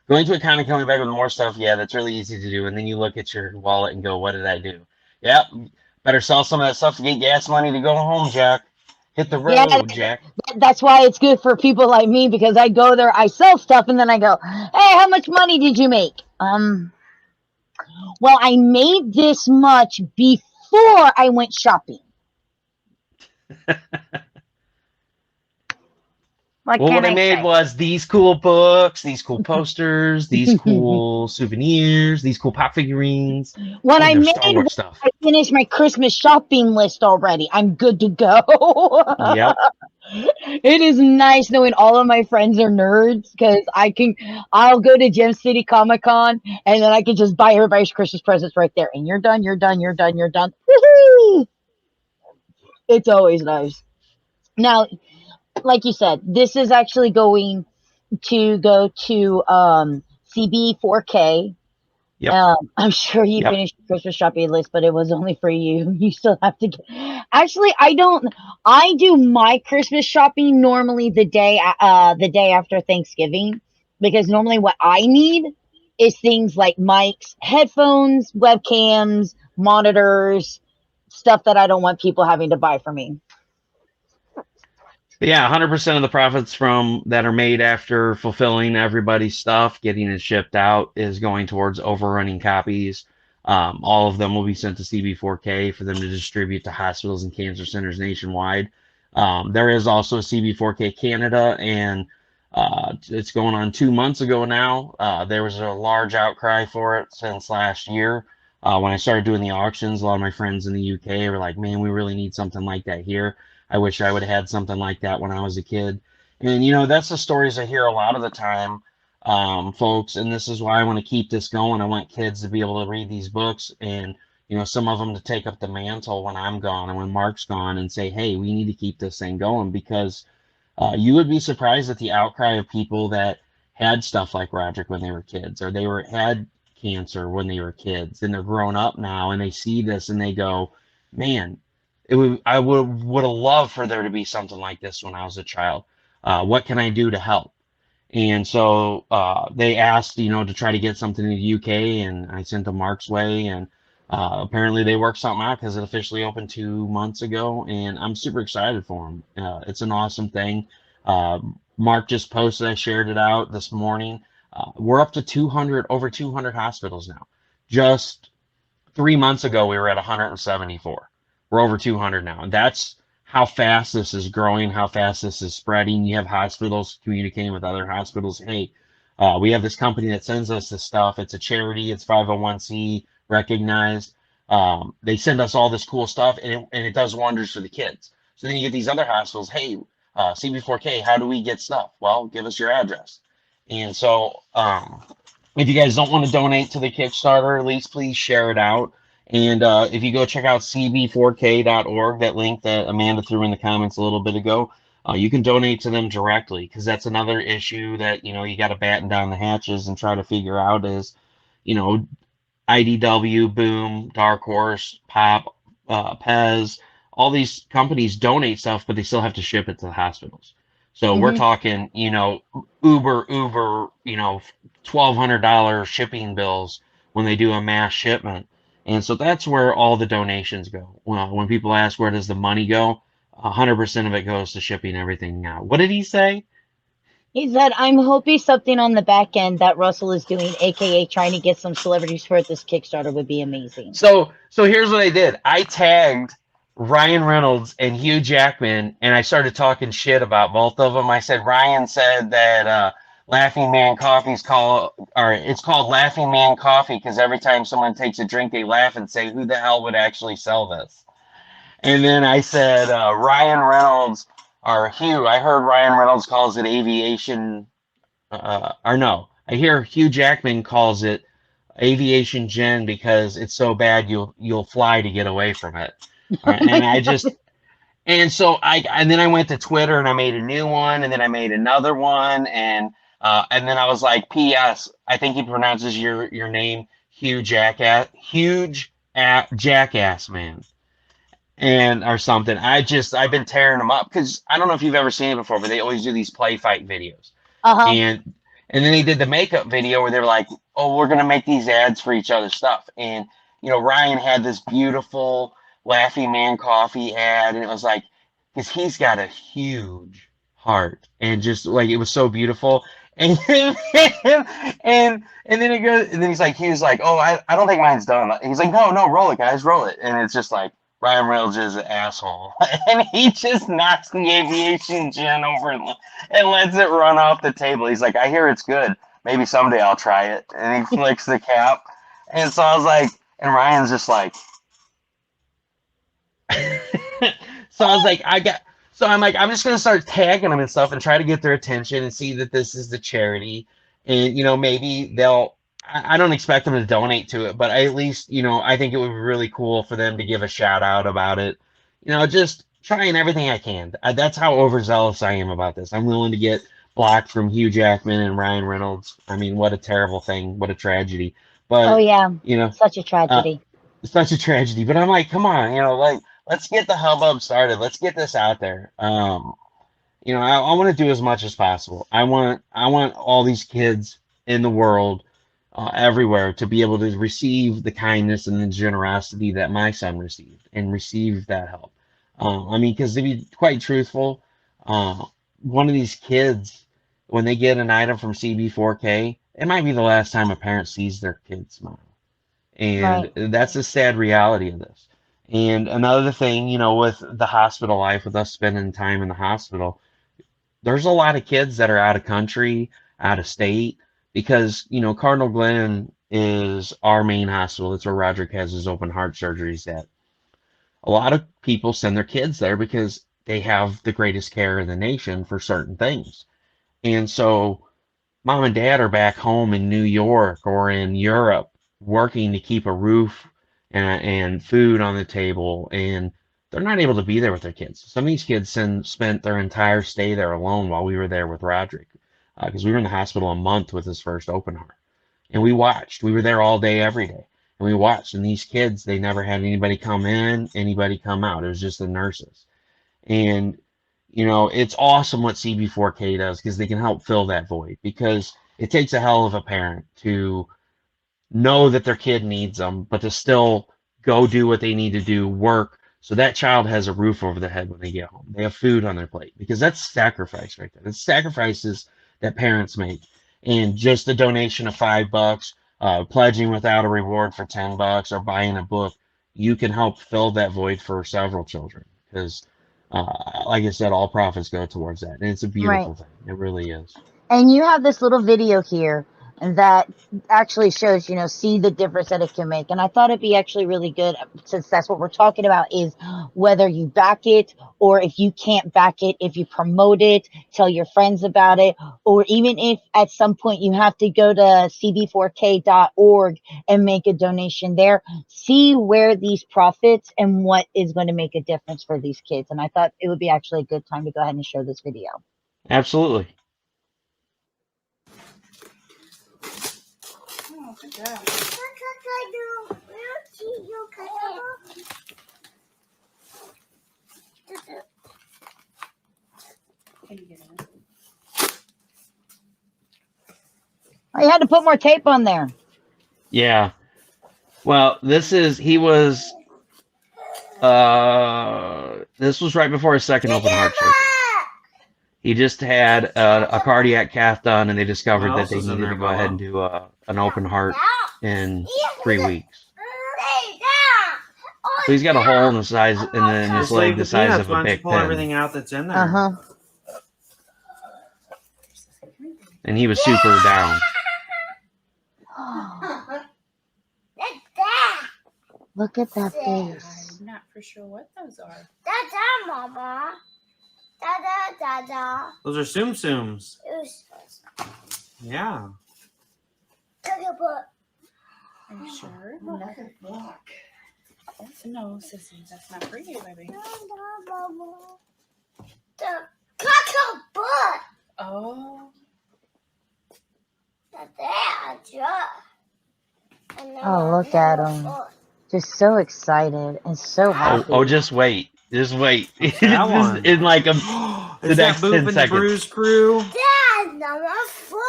Going to a con and coming back with more stuff, yeah, that's really easy to do. And then you look at your wallet and go, what did I do? Yep, better sell some of that stuff to get gas money to go home, Jack. Hit the Yeah, road, Jack. that's why it's good for people like me because I go there, I sell stuff, and then I go, "Hey, how much money did you make?" Well, I made this much before I went shopping. What Well, can what I I made say? was these cool books, these cool posters, these cool souvenirs, these cool pop figurines. What Oh, I there's Star made Wars was stuff. I finished my Christmas shopping list already. I'm good to go. Yep. It is nice knowing all of my friends are nerds because I'll go to Gem City Comic Con and then I can just buy everybody's Christmas presents right there. And you're done, you're done, you're done, you're done. Woo-hoo! It's always nice. Now, like you said, this is actually going to go to CB4K. Yep. I'm sure you Yep. finished your Christmas shopping list, but it was only for you. You still have to get. Actually, I don't. I do my Christmas shopping normally the day after Thanksgiving, because normally what I need is things like mics, headphones, webcams, monitors, stuff that I don't want people having to buy for me. But yeah, 100% of the profits from that are made after fulfilling everybody's stuff, getting it shipped out, is going towards overrunning copies. All of them will be sent to CB4K for them to distribute to hospitals and cancer centers nationwide. There is also a CB4K Canada, and it's going on 2 months ago now. There was a large outcry for it since last year. When I started doing the auctions, a lot of my friends in the UK were like, man, we really need something like that here. I wish I would have had something like that when I was a kid. And, that's the stories I hear a lot of the time, folks. And this is why I want to keep this going. I want kids to be able to read these books and, some of them to take up the mantle when I'm gone and when Mark's gone and say, hey, we need to keep this thing going because you would be surprised at the outcry of people that had stuff like Roderick when they were kids or had cancer when they were kids and they're grown up now and they see this and they go, man, I would have loved for there to be something like this when I was a child. What can I do to help? And so they asked, to try to get something in the UK, and I sent them Mark's way, and apparently they worked something out because it officially opened 2 months ago, and I'm super excited for them. It's an awesome thing. Mark just posted, I shared it out this morning. We're up to over 200 hospitals now. Just 3 months ago, we were at 174. We're over 200 now, and that's how fast this is growing, how fast this is spreading. You have hospitals communicating with other hospitals. Hey, we have this company that sends us this stuff. It's a charity. It's 501c recognized. They send us all this cool stuff, and it does wonders for the kids. So then you get these other hospitals. Hey, CB4K, how do we get stuff? Well, give us your address. And so if you guys don't want to donate to the Kickstarter, at least please share it out. And if you go check out cb4k.org, that link that Amanda threw in the comments a little bit ago, you can donate to them directly because that's another issue that, you got to batten down the hatches and try to figure out is, IDW, Boom, Dark Horse, Pop, Pez, all these companies donate stuff, but they still have to ship it to the hospitals. So we're Hmm. talking, Uber, $1,200 shipping bills when they do a mass shipment. And so that's where all the donations go. Well, when people ask where does the money go, 100% of it goes to shipping everything out. What did he say? He said, I'm hoping something on the back end that Russell is doing, aka trying to get some celebrities for this Kickstarter, would be amazing. So here's what I did. I tagged Ryan Reynolds and Hugh Jackman, and I started talking shit about both of them. I said Ryan said that Laughing Man Coffee's it's called Laughing Man Coffee because every time someone takes a drink, they laugh and say, "Who the hell would actually sell this?" And then I said Ryan Reynolds or Hugh. I heard Ryan Reynolds calls it aviation, or no, I hear Hugh Jackman calls it aviation gin because it's so bad you'll fly to get away from it. And I just and then I went to Twitter and I made a new one and then I made another one and then I was like, P.S. I think he pronounces your name huge at jackass man and or something. I've been tearing them up because I don't know if you've ever seen it before, but they always do these play fight videos Uh-huh. and then they did the makeup video where they were like, "Oh, we're gonna make these ads for each other's stuff." And Ryan had this beautiful Laughing Man coffee ad, and it was like because he's got a huge heart, and just like it was so beautiful. And and then it goes, and then he was like, oh, I don't think mine's done. He's like, no, roll it, guys, roll it. And it's just like Ryan Reynolds is an asshole, and he just knocks the aviation gin over and lets it run off the table. He's like, I hear it's good. Maybe someday I'll try it. And he flicks the cap, and so I was like, and Ryan's just like. So I was like, I'm like, I'm just gonna start tagging them and stuff and try to get their attention and see that this is the charity, and maybe they'll. I don't expect them to donate to it, but at least I think it would be really cool for them to give a shout out about it. Just trying everything I can. That's how overzealous I am about this. I'm willing to get blocked from Hugh Jackman and Ryan Reynolds. I mean, what a terrible thing, what a tragedy. But oh yeah, such a tragedy. such a tragedy. But I'm like, come on, like. Let's get the hubbub started. Let's get this out there. I want to do as much as possible. I want all these kids in the world, everywhere, to be able to receive the kindness and the generosity that my son received and receive that help. Because to be quite truthful, one of these kids, when they get an item from CB4K, it might be the last time a parent sees their kid smile. And that's a sad reality of this. And another thing, with the hospital life, with us spending time in the hospital, there's a lot of kids that are out of country, out of state, because, Cardinal Glen is our main hospital. That's where Roderick has his open heart surgeries at. A lot of people send their kids there because they have the greatest care in the nation for certain things. And so mom and dad are back home in New York or in Europe working to keep a roof and food on the table, and they're not able to be there with their kids. Some of these kids spent their entire stay there alone while we were there with Roderick, because we were in the hospital a month with his first open heart, and we watched. We were there all day, every day, and we watched. And these kids, they never had anybody come in, anybody come out. It was just the nurses. And it's awesome what CB4K does, because they can help fill that void, because it takes a hell of a parent to know that their kid needs them, but to still go do what they need to do, work, so that child has a roof over their head when they get home. They have food on their plate, because that's sacrifice right there. It's sacrifices that parents make. And just a donation of $5, pledging without a reward for $10, or buying a book, you can help fill that void for several children. Because, like I said, all profits go towards that, and it's a beautiful thing. It really is. And you have this little video here that actually shows, see the difference that it can make. And I thought it'd be actually really good, since that's what we're talking about, is whether you back it, or if you can't back it, if you promote it, tell your friends about it, or even if at some point you have to go to cb4k.org and make a donation there, see where these profits and what is going to make a difference for these kids. And I thought it would be actually a good time to go ahead and show this video. Absolutely. Good job. Can you get in it? Oh, you had to put more tape on there. Yeah. Well, this was right before his second open heart surgery. He just had a cardiac cath done, and they discovered that they needed to go ahead and do an open heart in 3 weeks. So he's got a hole in the size in his leg the size of a big pull pen. everything out that's in there. And he was super down. Look at that face. I'm not for sure what those are. Dada, Mama. Dada. Those are Tsum Tsums. Yeah. Are you sure? Another book. No, sissy, that's not for you, baby. The cocoa book. Oh. Oh, look at him. Just so excited and so happy. Oh, just wait. Just wait. That one. In like the Is next that Boop 10 and the seconds. Bruise Crew? Dad, number 4.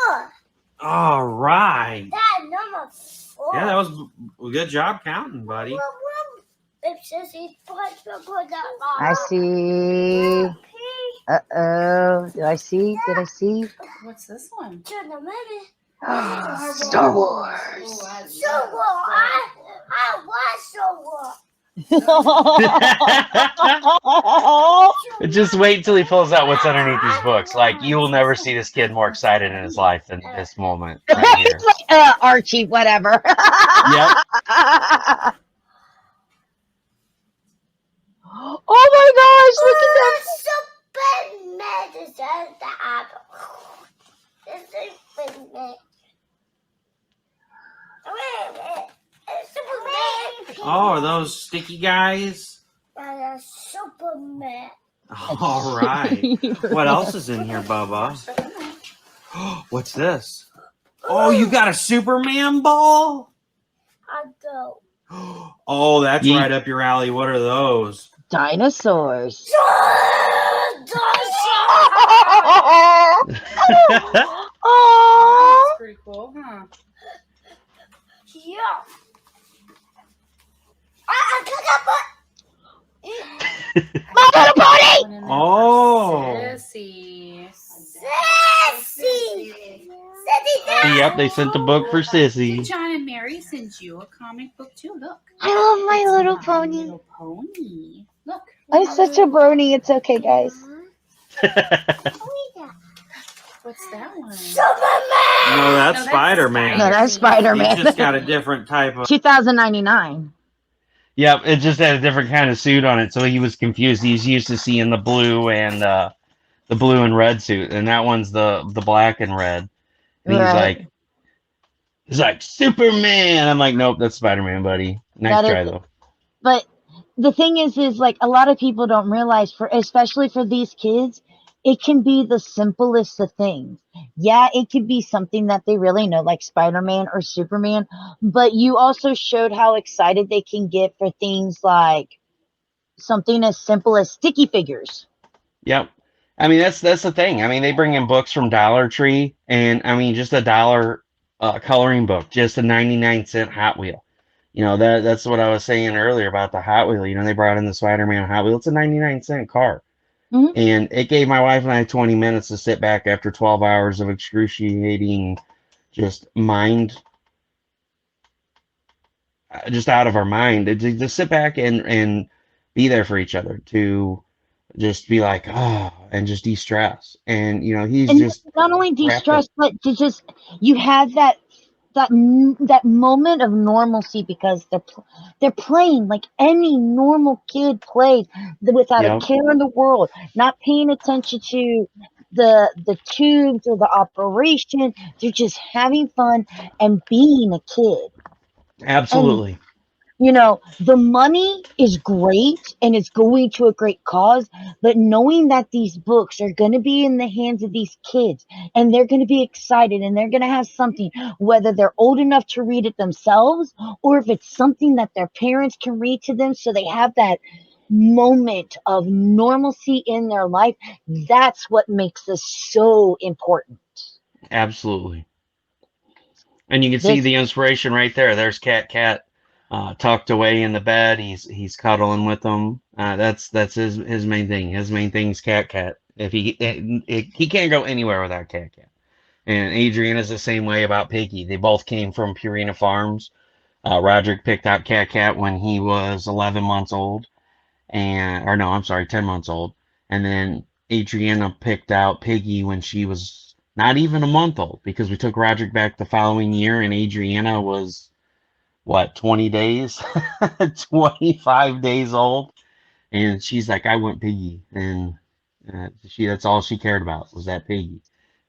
All right. Dad, number 4. Yeah, that was a good job counting, buddy. If Sissy puts the put that I see. Uh-oh. Did I see? Did I see? What's this one? Turn a minute. Star Wars. So what? I watch so what? Just wait till he pulls out what's underneath these books. Like, you will never see this kid more excited in his life than this moment right here. It's like, Archie, whatever. Yep. Oh my gosh, look at Superman is the apple. It's Superman. It's Superman. Oh, are those sticky guys? Superman. All right. What else is in here, Bubba? What's this? Oh, you got a Superman ball? I go. Oh, that's Yeet. right up your alley. What are those? Dinosaurs. Oh. Pretty cool, huh? Yeah. I got My little pony. One in there Oh. for Sissy. Sissy. Sissy. Yep, they sent the book for Did Sissy. John and Mary send you a comic book too? Look. I love my It's little My pony. Little Pony. Look. I'm such a brony. It's okay, guys. What's that one? Superman. No, that's No, that's Spider-Man. No, that's He Spider-Man. just got a different type of. 2099. Yep, it just had a different kind of suit on it, so he was confused. He's used to seeing the blue and red suit, and that one's the black and red. And Right. he's like Superman. I'm like, nope, that's Spider-Man, buddy. Nice That is- try though. But the thing is like a lot of people don't realize, especially for these kids, it can be the simplest of things. Yeah, it could be something that they really know, like Spider-Man or Superman, but you also showed how excited they can get for things like something as simple as sticky figures. Yep. I mean, that's the thing. I mean, they bring in books from Dollar Tree, and I mean, just a $1 coloring book, just a 99-cent Hot Wheel. You know, that's what I was saying earlier about the Hot Wheel. You know, they brought in the Spider-Man Hot Wheel. It's a 99-cent car. Mhm. And it gave my wife and I 20 minutes to sit back after 12 hours of excruciating, just out of our mind, to just sit back and be there for each other, to just be like, oh, and just de-stress. And, you know, he's And just not only wrapped de-stress, but to just you have that moment of normalcy because they're playing like any normal kid plays without a Yep. care in the world, not paying attention to the tubes or the operation. They're just having fun and being a kid. absolutely. You know, the money is great and it's going to a great cause, but knowing that these books are going to be in the hands of these kids and they're going to be excited and they're going to have something, whether they're old enough to read it themselves or if it's something that their parents can read to them so they have that moment of normalcy in their life, that's what makes this so important. Absolutely. And you can see the inspiration right there. There's CatCat. Tucked away in the bed, he's cuddling with them. That's his main thing. His main thing is CatCat. If he can't go anywhere without CatCat. And Adriana's the same way about Piggy. They both came from Purina Farms. Roderick picked out CatCat when he was 11 months old, 10 months old, and then Adriana picked out Piggy when she was not even a month old, because we took Roderick back the following year, and Adriana was, 20 days, 25 days old. And she's like, I want Piggy. And that's all she cared about was that Piggy.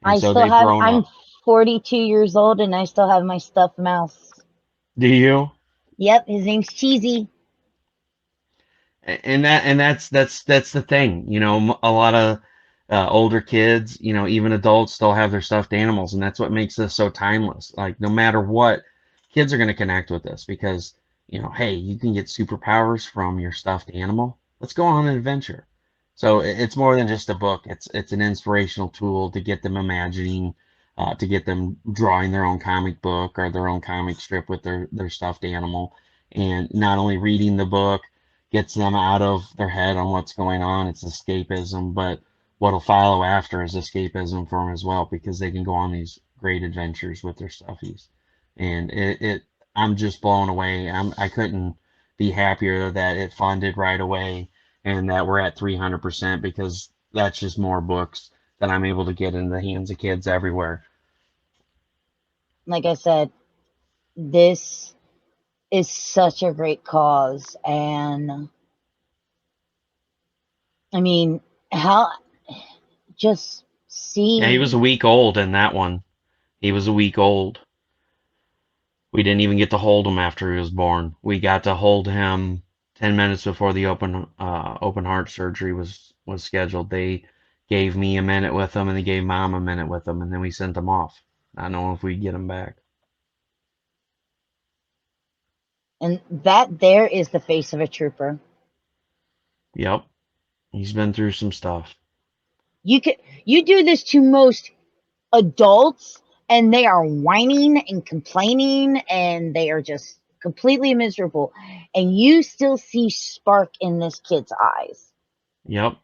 And I'm 42 years old and I still have my stuffed mouse. Do you? Yep, his name's Cheesy. And that's the thing. You know, a lot of older kids, you know, even adults still have their stuffed animals. And that's what makes this so timeless. Like, no matter what, kids are going to connect with this because, you know, hey, you can get superpowers from your stuffed animal. Let's go on an adventure. So it's more than just a book. It's an inspirational tool to get them imagining, to get them drawing their own comic book or their own comic strip with their stuffed animal. And not only reading the book, gets them out of their head on what's going on. It's escapism, but what'll follow after is escapism for them as well, because they can go on these great adventures with their stuffies. And I'm just blown away. I couldn't be happier that it funded right away and that we're at 300%, because that's just more books that I'm able to get in the hands of kids everywhere. Like I said, this is such a great cause. And I mean, how just see. Yeah, he was a week old in that one. He was a week old. We didn't even get to hold him after he was born. We got to hold him 10 minutes before the open heart surgery was scheduled. They gave me a minute with him, and they gave Mom a minute with him, and then we sent him off, not knowing if we'd get him back. And that there is the face of a trooper. Yep. He's been through some stuff. You do this to most adults, and they are whining and complaining, and they are just completely miserable. And you still see spark in this kid's eyes. Yep.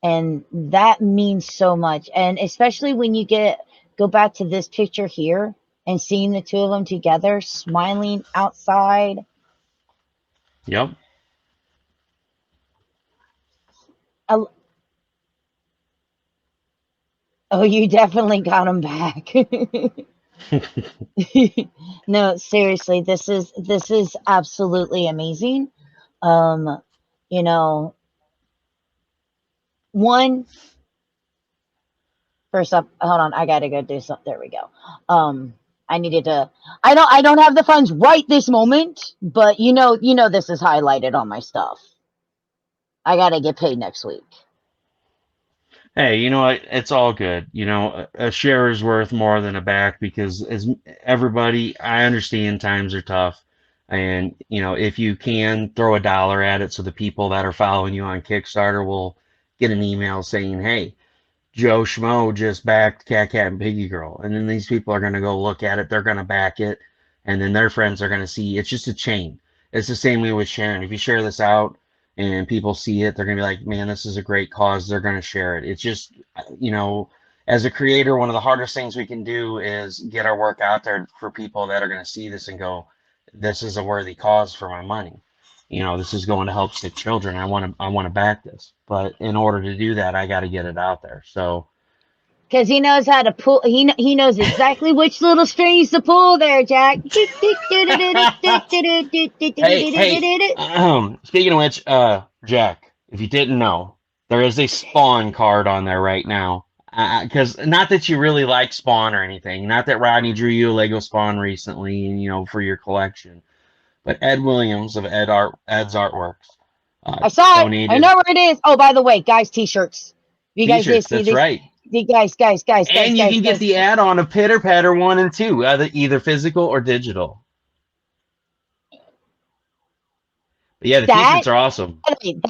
And that means so much. And especially when you go back to this picture here and seeing the two of them together, smiling outside. Yep. Oh, you definitely got him back. No, seriously, this is absolutely amazing. You know, first up, hold on, I gotta go do something. There we go. I don't have the funds right this moment, but you know this is highlighted on my stuff. I gotta get paid next week. Hey, you know what? It's all good. You know, a share is worth more than a back, because as everybody, I understand times are tough. And, you know, if you can throw $1 at it so the people that are following you on Kickstarter will get an email saying, hey, Joe Schmo just backed CatCat and Piggygirl. And then these people are going to go look at it. They're going to back it. And then their friends are going to see. It's just a chain. It's the same way with sharing. If you share this out and people see it, they're going to be like, man, this is a great cause. They're going to share it. It's just, you know, as a creator, one of the hardest things we can do is get our work out there for people that are going to see this and go, this is a worthy cause for my money. You know, this is going to help sick children. I want to back this. But in order to do that, I got to get it out there. So, because he knows how to pull. He knows exactly which little strings to pull there, Jack. hey, speaking of which, Jack, if you didn't know, there is a Spawn card on there right now. Because not that you really like Spawn or anything, not that Rodney drew you a Lego Spawn recently, and you know, for your collection, but Ed Williams of Ed's Artworks. I saw it. I know where it is. Oh, by the way, guys, T-shirts. You guys did see that's this? right. Guys. And you can get the add-on of Pitter Patter 1 and 2, either physical or digital. But yeah, the T-shirts are awesome.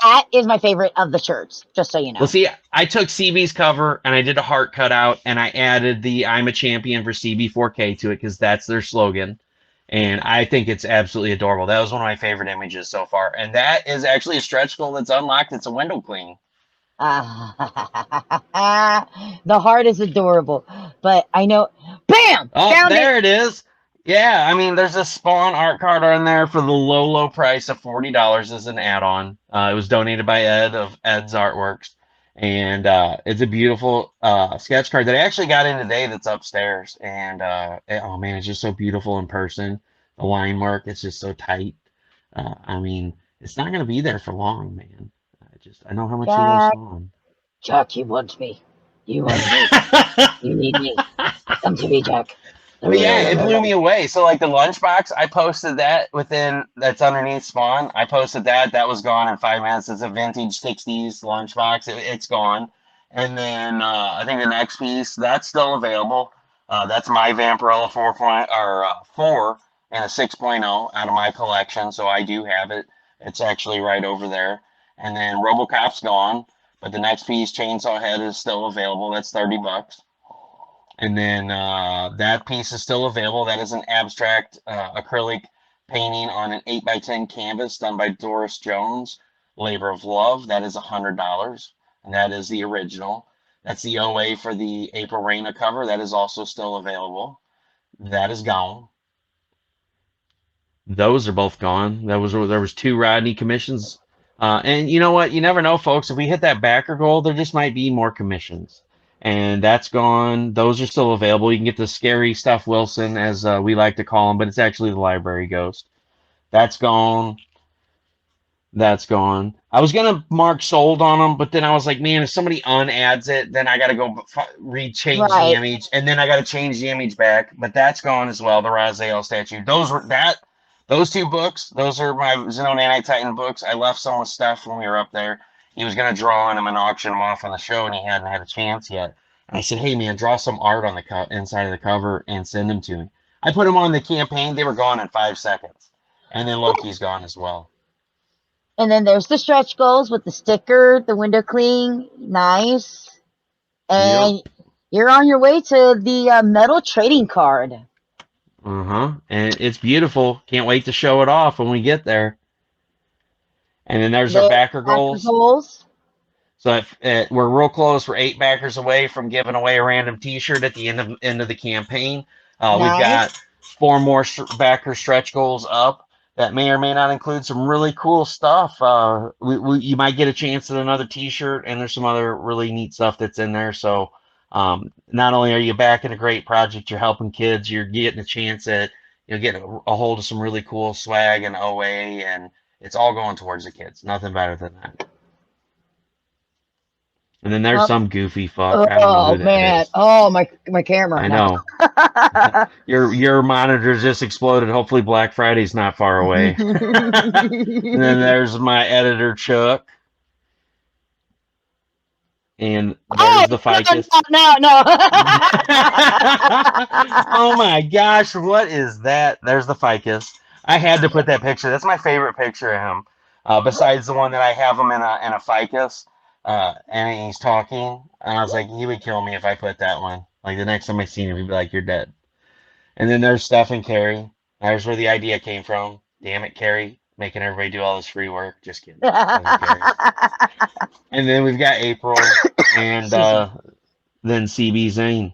That is my favorite of the shirts, just so you know. Well, see, I took CB's cover and I did a heart cutout, and I added the I'm a champion for CB4K to it because that's their slogan. And I think it's absolutely adorable. That was one of my favorite images so far. And that is actually a stretch goal that's unlocked. It's a window clean. The heart is adorable, but I know. Bam! Oh, there it is. Yeah, I mean, there's a Spawn art card on there for the low price of $40 as an add-on. It was donated by Ed of Ed's Artworks, and it's a beautiful sketch card that I actually got in today. That's upstairs, and oh man, it's just so beautiful in person. The line work, it's just so tight. I mean, it's not gonna be there for long, man. I know how much you love Spawn. Jack, you want me. You want me. You need me. Come to me, Jack. But yeah, it blew me away. So like the lunchbox, I posted that that's underneath Spawn. I posted that. That was gone in 5 minutes. It's a vintage 60s lunchbox. It's gone. And then I think the next piece, that's still available. That's my Vampirella 4 and a 6.0 out of my collection. So I do have it. It's actually right over there. And then RoboCop's gone, but the next piece, Chainsaw Head, is still available. That's $30. And then that piece is still available. That is an abstract acrylic painting on an 8x10 canvas done by Doris Jones, Labor of Love. That is $100, and that is the original. That's the OA for the April Raina cover. That is also still available. That is gone. Those are both gone. There was 2 Rodney commissions. And you know what? You never know, folks. If we hit that backer goal, there just might be more commissions. And that's gone. Those are still available. You can get the scary stuff Wilson, as we like to call him, but it's actually the library ghost. That's gone. That's gone. I was gonna mark sold on them, but then I was like, man, if somebody unadds it, then I gotta go change the Right. image, and then I gotta change the image back. But that's gone as well. The Raziel statue. Those 2 books. Those are my Xenon Anti-Titan books. I left some with Steph when we were up there. He was gonna draw on them and auction them off on the show, and he hadn't had a chance yet. And I said, hey man, draw some art on the inside of the cover and send them to me. I put them on the campaign. They were gone in 5 seconds, and then Loki's gone as well. And then there's the stretch goals with the sticker, the window cling, nice. And you're on your way to the metal trading card. And it's beautiful. Can't wait to show it off when we get there. And then there's our There's backer goals. So we're real close. We're 8 backers away from giving away a random T-shirt at the end of the campaign. We've got 4 more backer stretch goals up that may or may not include some really cool stuff. You might get a chance at another T-shirt, and there's some other really neat stuff that's in there. So not only are you backing a great project, you're helping kids, you're getting a chance at getting a hold of some really cool swag and OA, and it's all going towards the kids. Nothing better than that. And then there's some goofy fuck. I don't know who that is. Oh, my camera. I know. Your monitor just exploded. Hopefully Black Friday's not far away. And then there's my editor, Chuck. And there's the ficus. No. Oh my gosh, what is that? There's the ficus. I had to put that picture. That's my favorite picture of him. Besides the one that I have him in a ficus. And he's talking, and I was like, he would kill me if I put that one. Like, the next time I seen him, he'd be like, you're dead. And then there's Steph and Carrie. There's where the idea came from. Damn it, Carrie, making everybody do all this free work. Just kidding. And then we've got April, and then CB Zane.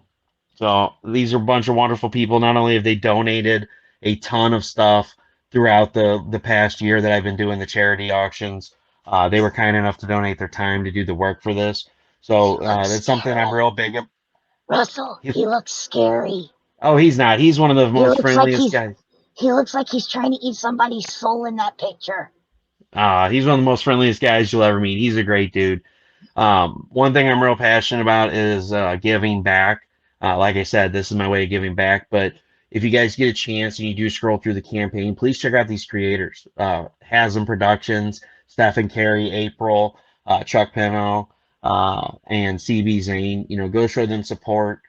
So these are a bunch of wonderful people. Not only have they donated a ton of stuff throughout the past year that I've been doing the charity auctions, they were kind enough to donate their time to do the work for this. So that's something I'm real big at. Russell, he looks scary. Oh, he's not. He's one of the most friendliest guys. He looks like he's trying to eat somebody's soul in that picture. He's one of the most friendliest guys you'll ever meet. He's a great dude. One thing I'm real passionate about is giving back. Like I said, this is my way of giving back. But if you guys get a chance and you do scroll through the campaign, please check out these creators. Hasm Productions, Steph and Carrie, April, Chuck Pino, and CB Zane. Go show them support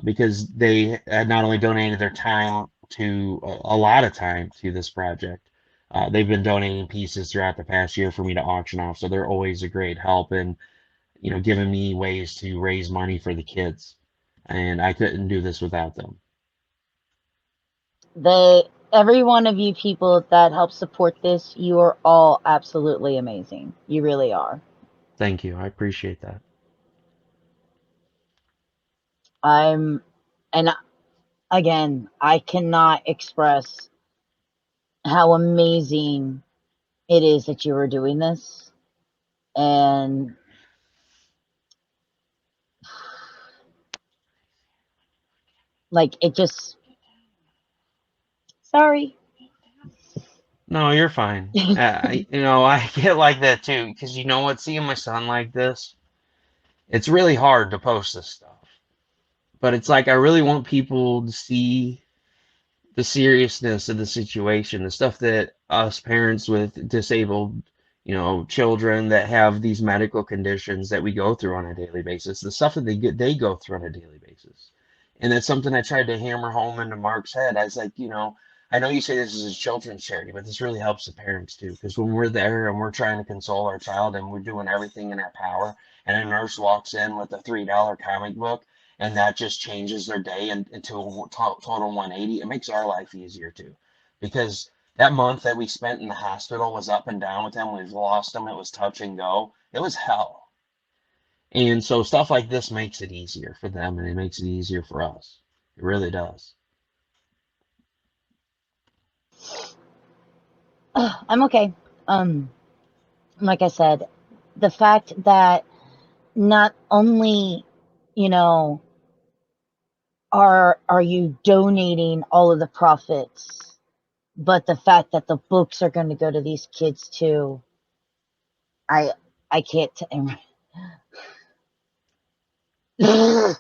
because they had not only donated their time to a lot of time to this project. They've been donating pieces throughout the past year for me to auction off, so they're always a great help in, giving me ways to raise money for the kids. And I couldn't do this without them. Every one of you people that help support this, you are all absolutely amazing. You really are. Thank you. I appreciate that. And again, I cannot express how amazing it is that you are doing this. And like, it just, sorry. No, you're fine. I get like that too, because you know what, seeing my son like this, it's really hard to post this stuff. But it's like, I really want people to see the seriousness of the situation, the stuff that us parents with disabled, children that have these medical conditions that we go through on a daily basis, the stuff that they go through on a daily basis. And that's something I tried to hammer home into Mark's head. I was like, I know you say this is a children's charity, but this really helps the parents too. Because when we're there and we're trying to console our child and we're doing everything in our power, and a nurse walks in with a $3 comic book, and that just changes their day into a total 180, it makes our life easier too. Because That month that we spent in the hospital was up and down with him. We've lost him. It was touch and go. It was hell. And so stuff like this makes it easier for them, and it makes it easier for us. It really does. I'm okay. Like I said, the fact that not only, you know, are you donating all of the profits, but the fact that the books are going to go to these kids too. I can't. Yeah,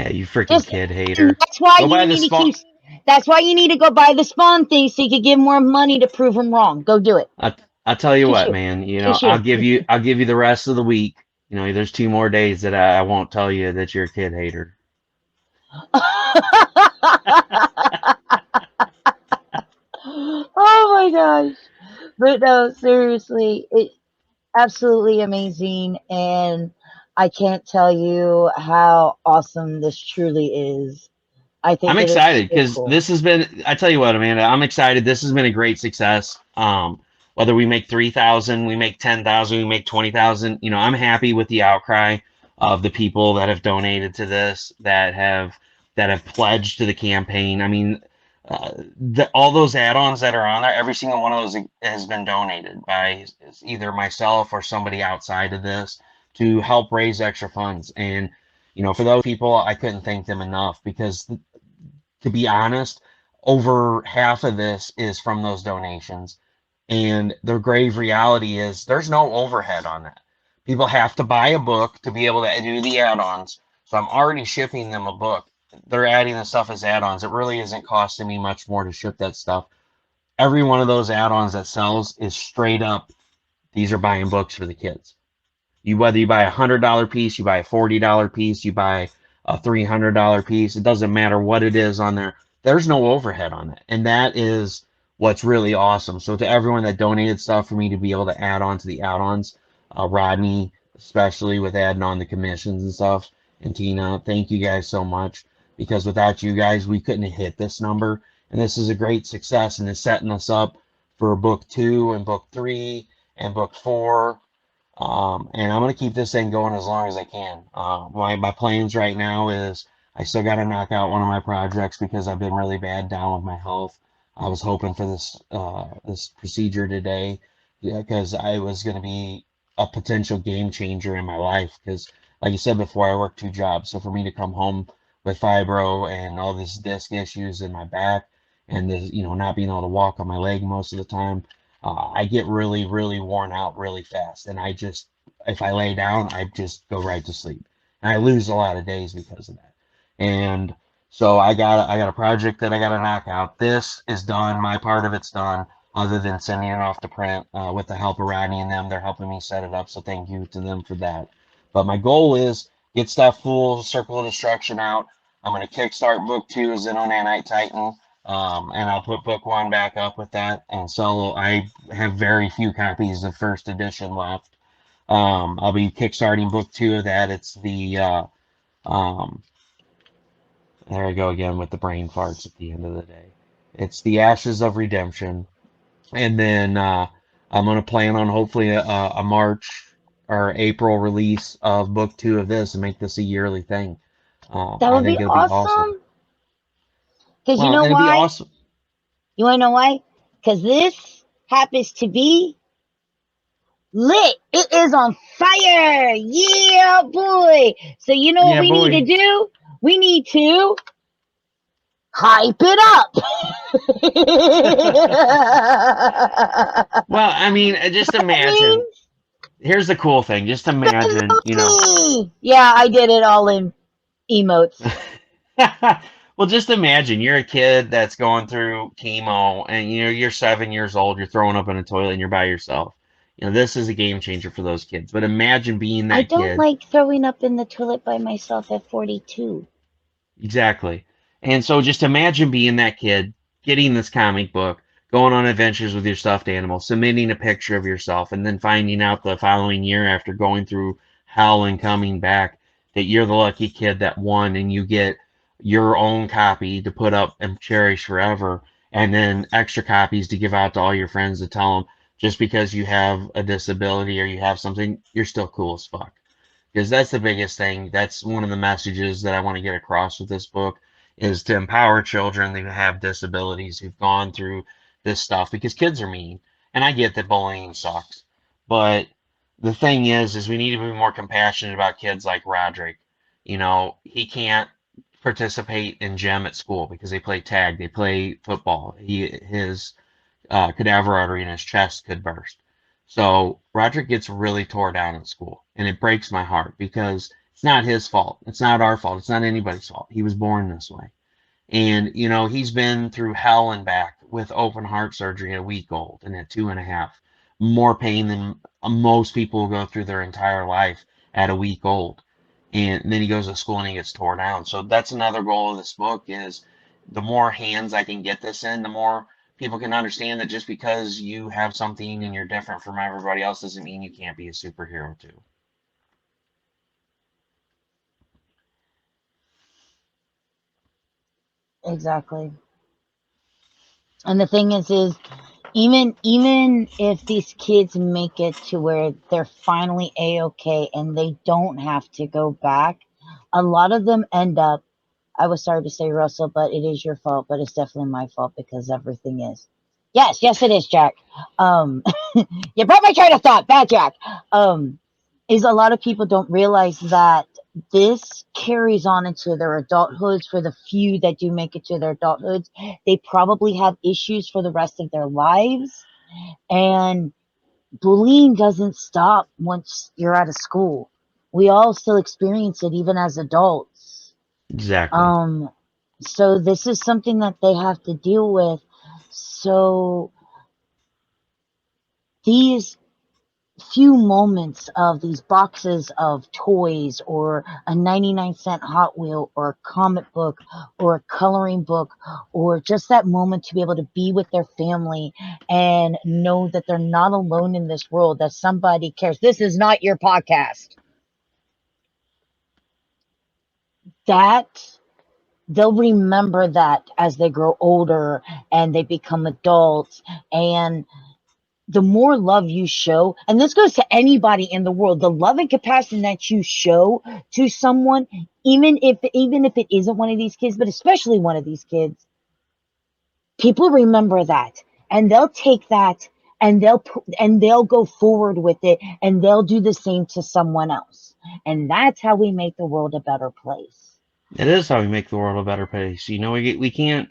you freaking Just, kid hater. that's why Go buy you the need to spawn. keep. That's why you need to go buy the Spawn thing so you could give more money to prove them wrong. Go do it. I'll tell you what, Shoo. man. You Shoo, know, shoo. I'll give you the rest of the week. You know, there's 2 more days that I won't tell you that you're a kid hater. Oh my gosh. But no, seriously, it's absolutely amazing. And I can't tell you how awesome this truly is. I think I'm it is excited so because cool. this has been. I tell you what, Amanda, I'm excited. This has been a great success. Whether we make 3,000, we make 10,000, we make 20,000. You know, I'm happy with the outcry of the people that have donated to this, that have pledged to the campaign. I mean, all those add-ons that are on there, every single one of those has been donated by either myself or somebody outside of this to help raise extra funds. And you know, for those people, I couldn't thank them enough because to be honest, over half of this is from those donations. And the grave reality is there's no overhead on that. People have to buy a book to be able to do the add-ons. So I'm already shipping them a book. They're adding the stuff as add-ons. It really isn't costing me much more to ship that stuff. Every one of those add-ons that sells is straight up, these are buying books for the kids. Whether you buy $100 piece, you buy a $40 piece, you buy a $300 piece, it doesn't matter what it is on there. There's no overhead on it, and that is what's really awesome. So to everyone that donated stuff for me to be able to add on to the add-ons, Rodney especially with adding on the commissions and stuff, and Tina, thank you guys so much, because without you guys we couldn't have hit this number, and this is a great success, and it's setting us up for book 2 and book 3 and book 4. And I'm going to keep this thing going as long as I can. My plans right now is I still got to knock out one of my projects because I've been really bad down with my health. I was hoping for this procedure today because I was going to be a potential game changer in my life. Because, like you said before, I work 2 jobs. So for me to come home with fibro and all these disc issues in my back and this, not being able to walk on my leg most of the time, I get really, really worn out really fast. And if I lay down, I just go right to sleep. And I lose a lot of days because of that. And so I got a project that I got to knock out. This is done. My part of it's done, other than sending it off to print with the help of Rodney and them. They're helping me set it up. So thank you to them for that. But my goal is get stuff full Circle of Destruction out. I'm going to kickstart book 2 as in on Nanite Titan. And I'll put book 1 back up with that. And so I have very few copies of first edition left. I'll be kickstarting book 2 of that. It's the there I go again with the brain farts at the end of the day. It's the Ashes of Redemption, and then I'm gonna plan on hopefully a March or April release of book 2 of this and make this a yearly thing. That I would think be it'll be awesome. awesome. Because you Well, know and it'd be why? awesome. You want to know why? Because this happens to be lit. It is on fire. Yeah, boy. So you know what Yeah, we need to boy. do? We need to hype it up. Well, I mean, just imagine. Here's the cool thing. Just imagine, Yeah, I did it all in emotes. Well, just imagine you're a kid that's going through chemo and you're 7 years old, you're throwing up in a toilet and you're by yourself. This is a game changer for those kids. But imagine being I that don't kid. like throwing up in the toilet by myself at 42. Exactly. And so just imagine being that kid, getting this comic book, going on adventures with your stuffed animal, submitting a picture of yourself, and then finding out the following year after going through hell and coming back that you're the lucky kid that won and you get your own copy to put up and cherish forever. and then extra copies to give out to all your friends to tell them just because you have a disability or you have something, you're still cool as fuck. Because that's the biggest thing. That's one of the messages that I want to get across with this book is to empower children that have disabilities who've gone through this stuff, because kids are mean. And I get that bullying sucks. But the thing is we need to be more compassionate about kids like Roderick. You know, he can't participate in gym at school because they play tag, they play football. His cadaver artery in his chest could burst. So Roderick gets really tore down at school, and it breaks my heart because it's not his fault. It's not our fault. It's not anybody's fault. He was born this way. And, you know, he's been through hell and back with open heart surgery at a week old and at 2.5. More pain than most people go through their entire life at a week old. And then he goes to school and he gets tore down. So that's another goal of this book is the more hands I can get this in, the more people can understand that just because you have something and you're different from everybody else doesn't mean you can't be a superhero too. Exactly. And the thing is even if these kids make it to where they're finally a-okay and they don't have to go back, a lot of them end up, I was sorry to say, Russell, but it is your fault, but it's definitely my fault because everything is. Yes, it is, Jack. You brought my train of thought, bad Jack. Is a lot of people don't realize that this carries on into their adulthoods. For the few that do make it to their adulthoods, they probably have issues for the rest of their lives. And bullying doesn't stop once you're out of school. We all still experience it even as adults. Exactly. So this is something that they have to deal with. So these few moments of these boxes of toys or a 99-cent Hot Wheel or a comic book or a coloring book or just that moment to be able to be with their family and know that they're not alone in this world, that somebody cares. This is not your podcast. That they'll remember that as they grow older and they become adults. And the more love you show, and this goes to anybody in the world, the love and compassion that you show to someone, even if it isn't one of these kids, but especially one of these kids, people remember that and they'll take that and they'll go forward with it and they'll do the same to someone else. And that's how we make the world a better place. It is how we make the world a better place. You know, we can't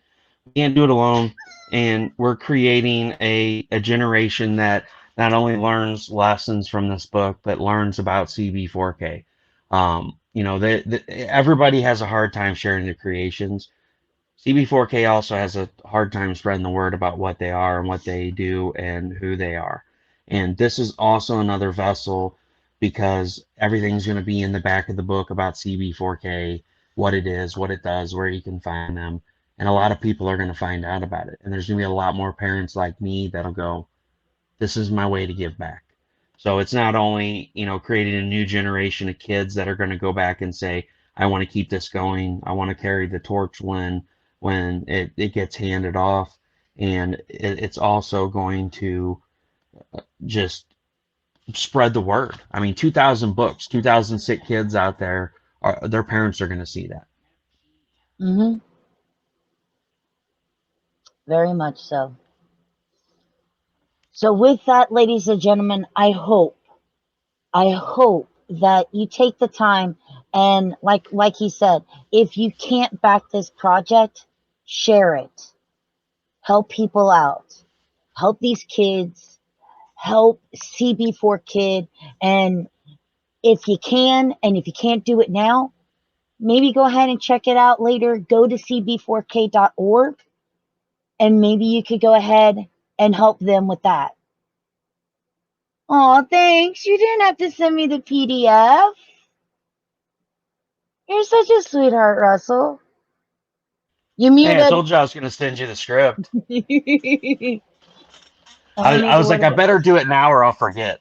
do it alone, and we're creating a generation that not only learns lessons from this book but learns about CB4K. You know, everybody has a hard time sharing their creations. CB4K also has a hard time spreading the word about what they are and what they do and who they are. And this is also another vessel because everything's going to be in the back of the book about CB4K, what it is, what it does, where you can find them. And a lot of people are going to find out about it. And there's going to be a lot more parents like me that'll go, this is my way to give back. So it's not only, you know, creating a new generation of kids that are going to go back and say, I want to keep this going. I want to carry the torch when it gets handed off. And it's also going to just spread the word. I mean, 2,000 books, 2,000 sick kids out there, their parents are going to see that. Mm-hmm. Very much so. So with that, ladies and gentlemen, I hope that you take the time and like he said, if you can't back this project, share it. Help people out. Help these kids. Help CB4 Kid. And if you can, and if you can't do it now, maybe go ahead and check it out later. Go to cb4k.org and maybe you could go ahead and help them with that. Oh, thanks. You didn't have to send me the PDF. You're such a sweetheart, Russell. You Hey, I muted. told you I was going to send you the script. I I was like, I better do it now or I'll forget.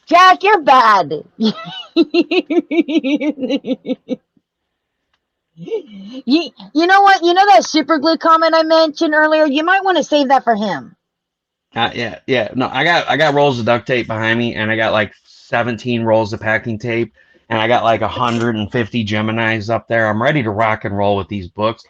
Jack, you're bad. You know what? You know that super glue comment I mentioned earlier? You might want to save that for him. Yeah. No, I got rolls of duct tape behind me, and I got like 17 rolls of packing tape, and I got like 150 Geminis up there. I'm ready to rock and roll with these books.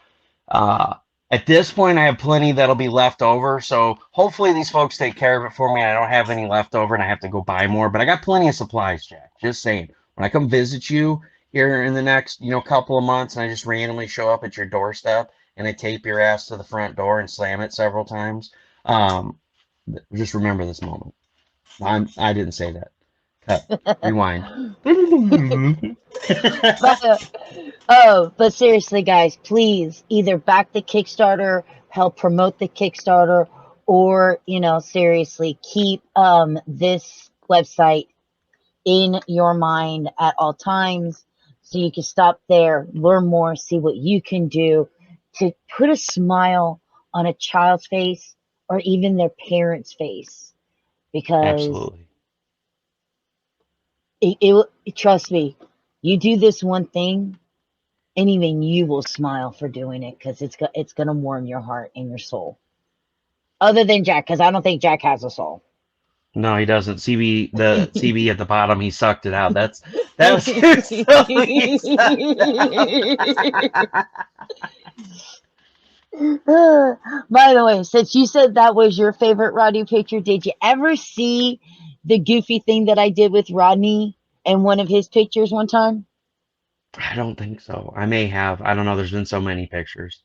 At this point, I have plenty that'll be left over, so hopefully these folks take care of it for me. I don't have any left over, and I have to go buy more, but I got plenty of supplies, Jack. Just saying. When I come visit you here in the next, couple of months, and I just randomly show up at your doorstep, and I tape your ass to the front door and slam it several times, just remember this moment. I didn't say that. Cut. Rewind. But seriously, guys, please either back the Kickstarter, help promote the Kickstarter, or seriously keep this website in your mind at all times, so you can stop there, learn more, see what you can do to put a smile on a child's face or even their parents' face, because Absolutely. trust me, you do this one thing, and even you will smile for doing it, because it's gonna warm your heart and your soul. Other than Jack, because I don't think Jack has a soul. No, he doesn't. The CB at the bottom, he sucked it out. That was By the way, since you said that was your favorite Rodney picture, did you ever see the goofy thing that I did with Rodney and one of his pictures one time? I don't think so. I may have. I don't know. There's been so many pictures.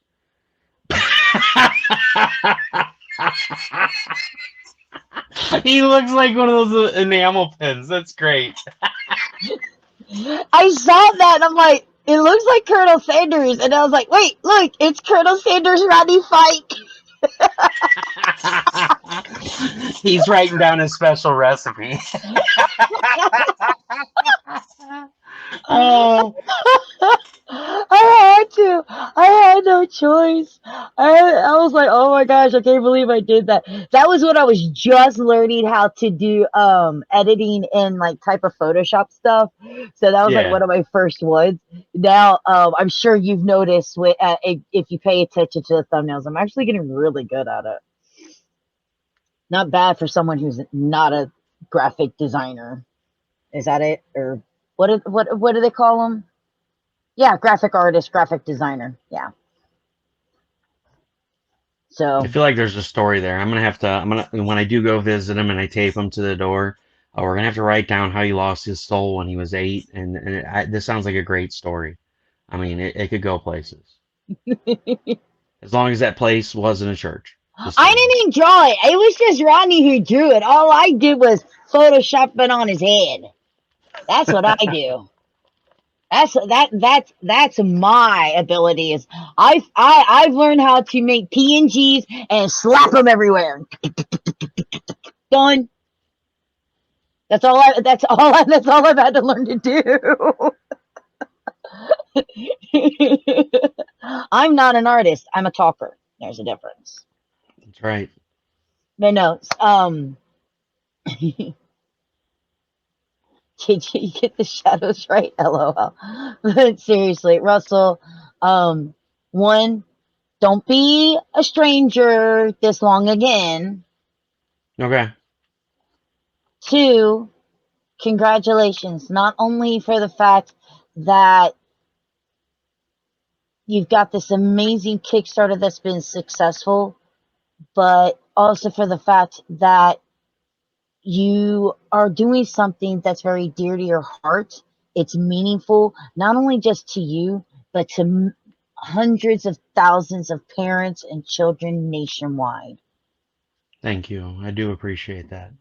He looks like one of those enamel pins. That's great. I saw that and I'm like, it looks like Colonel Sanders. And I was like, wait, look, it's Colonel Sanders Rodney Fike. He's writing down his special recipe. Oh. I had to. I had no choice. I was like, oh my gosh, I can't believe I did that. That was when I was just learning how to do editing and like type of Photoshop stuff. So that was like Yeah. one of my first ones. Now I'm sure you've noticed if you pay attention to the thumbnails, I'm actually getting really good at it. Not bad for someone who's not a graphic designer. Is that it? Or what do they call them? Yeah, graphic artist, graphic designer. Yeah. So I feel like there's a story there. I'm gonna when I do go visit him and I tape him to the door, we're gonna have to write down how he lost his soul when he was 8, and this sounds like a great story. I mean, it could go places. As long as that place wasn't a church. I didn't even draw it. It was just Rodney who drew it. All I did was Photoshop it on his head. That's what I do. That's my ability. Is I've learned how to make PNGs and slap them everywhere. Done. That's all I've had to learn to do. I'm not an artist. I'm a talker. There's a difference. That's right. But no, did you get the shadows right? LOL. But seriously, Russell, one, don't be a stranger this long again. Okay. 2, congratulations, not only for the fact that you've got this amazing Kickstarter that's been successful, but also for the fact that you are doing something that's very dear to your heart. It's meaningful, not only just to you, but to hundreds of thousands of parents and children nationwide. Thank you. I do appreciate that.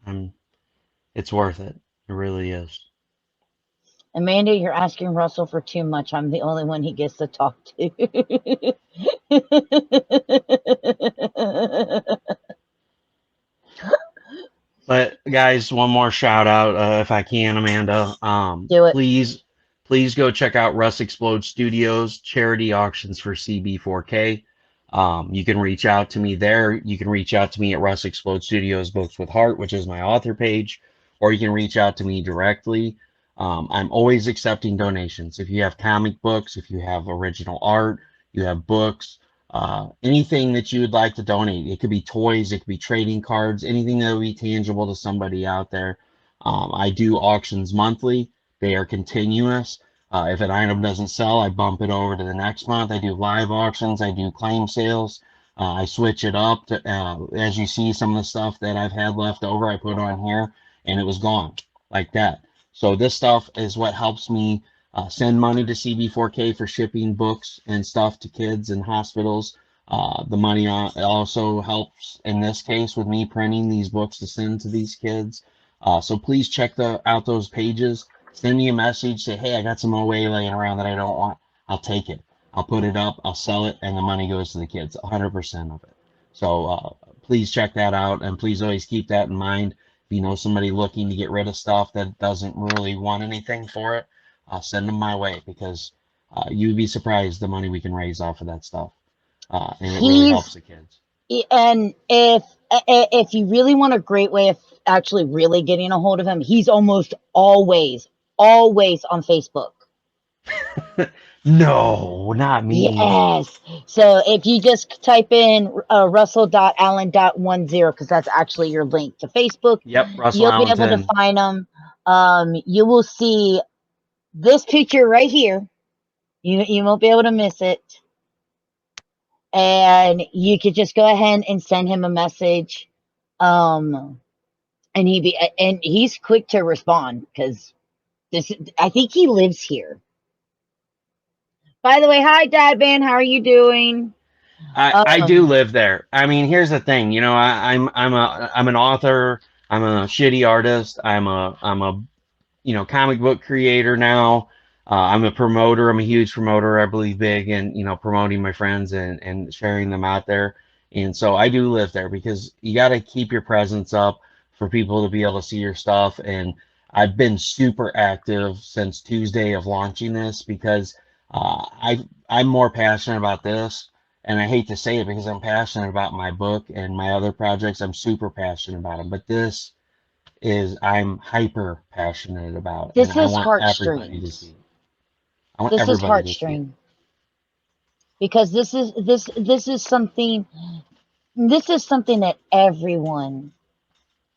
It's worth it. It really is. Amanda, you're asking Russell for too much. I'm the only one he gets to talk to. But guys, one more shout out, if I can, Amanda. Do it. Please go check out Russ Explode Studios charity auctions for CB4K. You can reach out to me there. You can reach out to me at Russ Explode Studios Books with Heart, which is my author page, or you can reach out to me directly. I'm always accepting donations. If you have comic books, if you have original art, you have books, anything that you would like to donate. It could be toys, it could be trading cards, anything that would be tangible to somebody out there. I do auctions monthly. They are continuous. If an item doesn't sell, I bump it over to the next month. I do live auctions. I do claim sales. I switch it up. As you see, some of the stuff that I've had left over, I put on here, and it was gone like that. So this stuff is what helps me send money to CB4K for shipping books and stuff to kids and hospitals. The money also helps in this case with me printing these books to send to these kids. So please check out those pages. Send me a message. Say, hey, I got some OA laying around that I don't want. I'll take it. I'll put it up. I'll sell it, and the money goes to the kids. 100% of it. So please check that out, and please always keep that in mind. If you know somebody looking to get rid of stuff that doesn't really want anything for it, send them my way, because you'd be surprised the money we can raise off of that stuff, and it really helps the kids. And if you really want a great way of actually really getting a hold of him, he's almost always on Facebook. No, not me. Yes. So if you just type in russell.allen.10, because that's actually your link to Facebook, Yep, Russell you'll Allen be able 10. to find him. You will see this picture right here. You won't be able to miss it. And you could just go ahead and send him a message. And he's quick to respond, because I think he lives here. By the way, hi Dad Man, how are you doing? I do live there. I mean, here's the thing. You know, I'm an author. I'm a shitty artist. I'm a comic book creator now. I'm a promoter. I'm a huge promoter. I believe big in promoting my friends and sharing them out there. And so I do live there, because you got to keep your presence up for people to be able to see your stuff. And I've been super active since Tuesday of launching this, because I'm more passionate about this, and I hate to say it because I'm passionate about my book and my other projects. I'm super passionate about them, but this is I'm hyper passionate about, This and I is want everybody to see it. I want This is everybody to see it. heartstring, because this is something that everyone,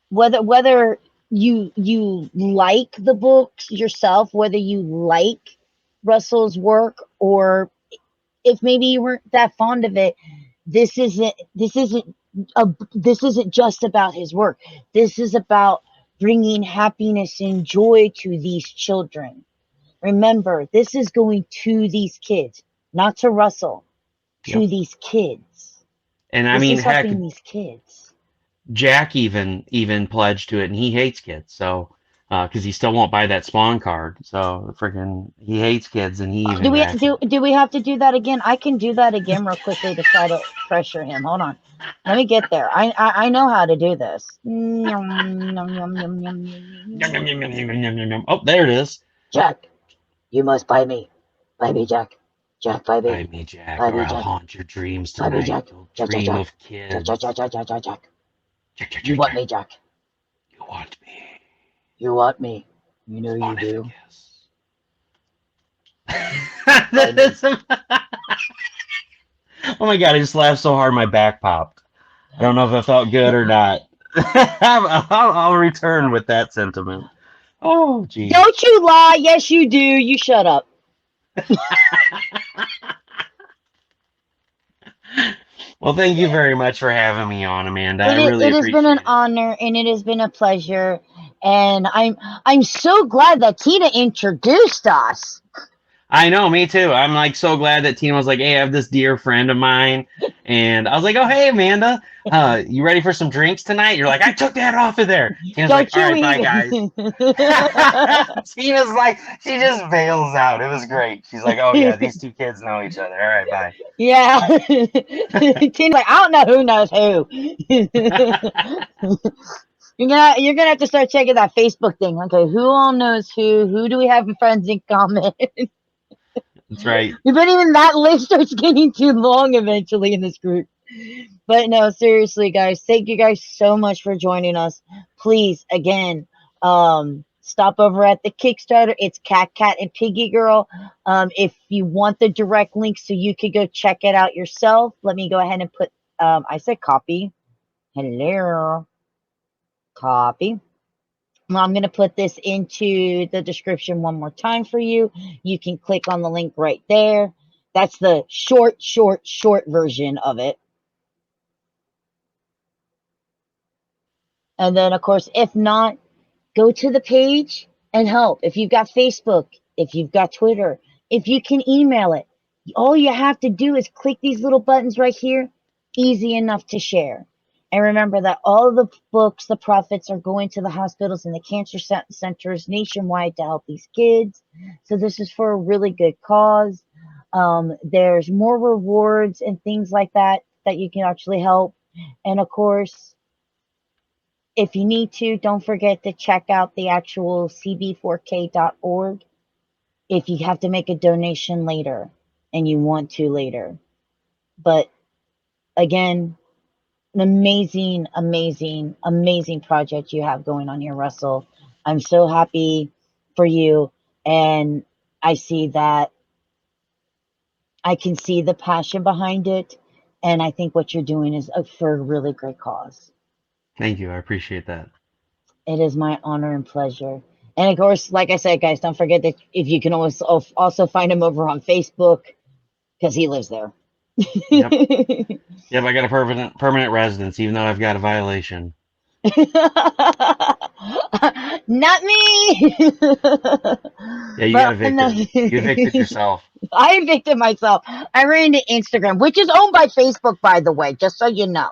whether you like the books yourself, whether you like Russell's work, or if maybe you weren't that fond of it, this isn't just about his work. This is about bringing happiness and joy to these children. Remember, this is going to these kids, not to Russell, to these kids. And I This mean, is heck, helping these kids. Jack even pledged to it, and he hates kids, so because he still won't buy that Spawn card. So freaking, he hates kids, and he even Do we have to do that again? I can do that again real quickly to try to pressure him. Hold on, let me get there. I know how to do this. Oh, there it is. Jack, you must buy me. Buy me, Jack. Jack, buy me. Buy me, Jack, Buy me, or I'll Jack. haunt your dreams Buy me, tonight. Jack. You'll Jack, dream Jack, of kids. Jack. Jack, You want me, Jack. You want me. You want me. You know you Wanted do. to kiss. Oh my god, I just laughed so hard my back popped. I don't know if it felt good or not. I'll return with that sentiment. Oh, geez. Don't you lie. Yes, you do. You shut up. Well, thank you very much for having me on, Amanda. I really It has appreciate been an it. honor, and it has been a pleasure. And I'm so glad that Tina introduced us. I know, me too. I'm like so glad that Tina was like, "Hey, I have this dear friend of mine," and I was like, "Oh, hey, Amanda, you ready for some drinks tonight?" You're like, "I took that off of there." Tina's like, "All right, bye, guys." Tina's like, she just bails out. It was great. She's like, "Oh yeah, these two kids know each other. All right, bye." Yeah. Tina's like, I don't know who knows who. You're gonna have to start checking that Facebook thing. Okay, who all knows who? Who do we have friends in common? That's right. But even that list starts getting too long eventually in this group. But no, seriously, guys, thank you guys so much for joining us. Please, again, stop over at the Kickstarter. It's CatCat and Piggygirl. If you want the direct link so you could go check it out yourself, let me go ahead and put, I said copy. Hello. Copy. Well, I'm going to put this into the description one more time for you. You can click on the link right there. That's the short version of it. And then, of course, if not, go to the page and help. If you've got Facebook, if you've got Twitter, if you can email it, all you have to do is click these little buttons right here. Easy enough to share. And remember that all of the books, the profits are going to the hospitals and the cancer centers nationwide to help these kids. So this is for a really good cause. There's more rewards and things like that you can actually help. And of course, if you need to, don't forget to check out the actual cb4k.org if you have to make a donation later and you want to later. But again, an amazing project you have going on here, Russell. I'm so happy for you. And I see that I can see the passion behind it. And I think what you're doing is for a really great cause. Thank you. I appreciate that. It is my honor and pleasure. And of course, like I said, guys, don't forget that if you can also find him over on Facebook because he lives there. Yep. Yep, I got a permanent residence, even though I've got a violation. Not me. Yeah, you got evicted. You evicted yourself. I evicted myself. I ran into Instagram, which is owned by Facebook, by the way, just so you know.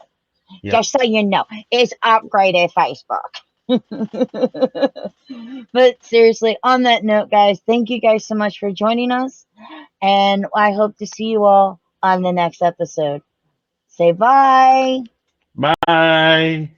Yep. Just so you know. It's upgraded Facebook. But seriously, on that note, guys, thank you guys so much for joining us. And I hope to see you all on the next episode. Say bye. Bye.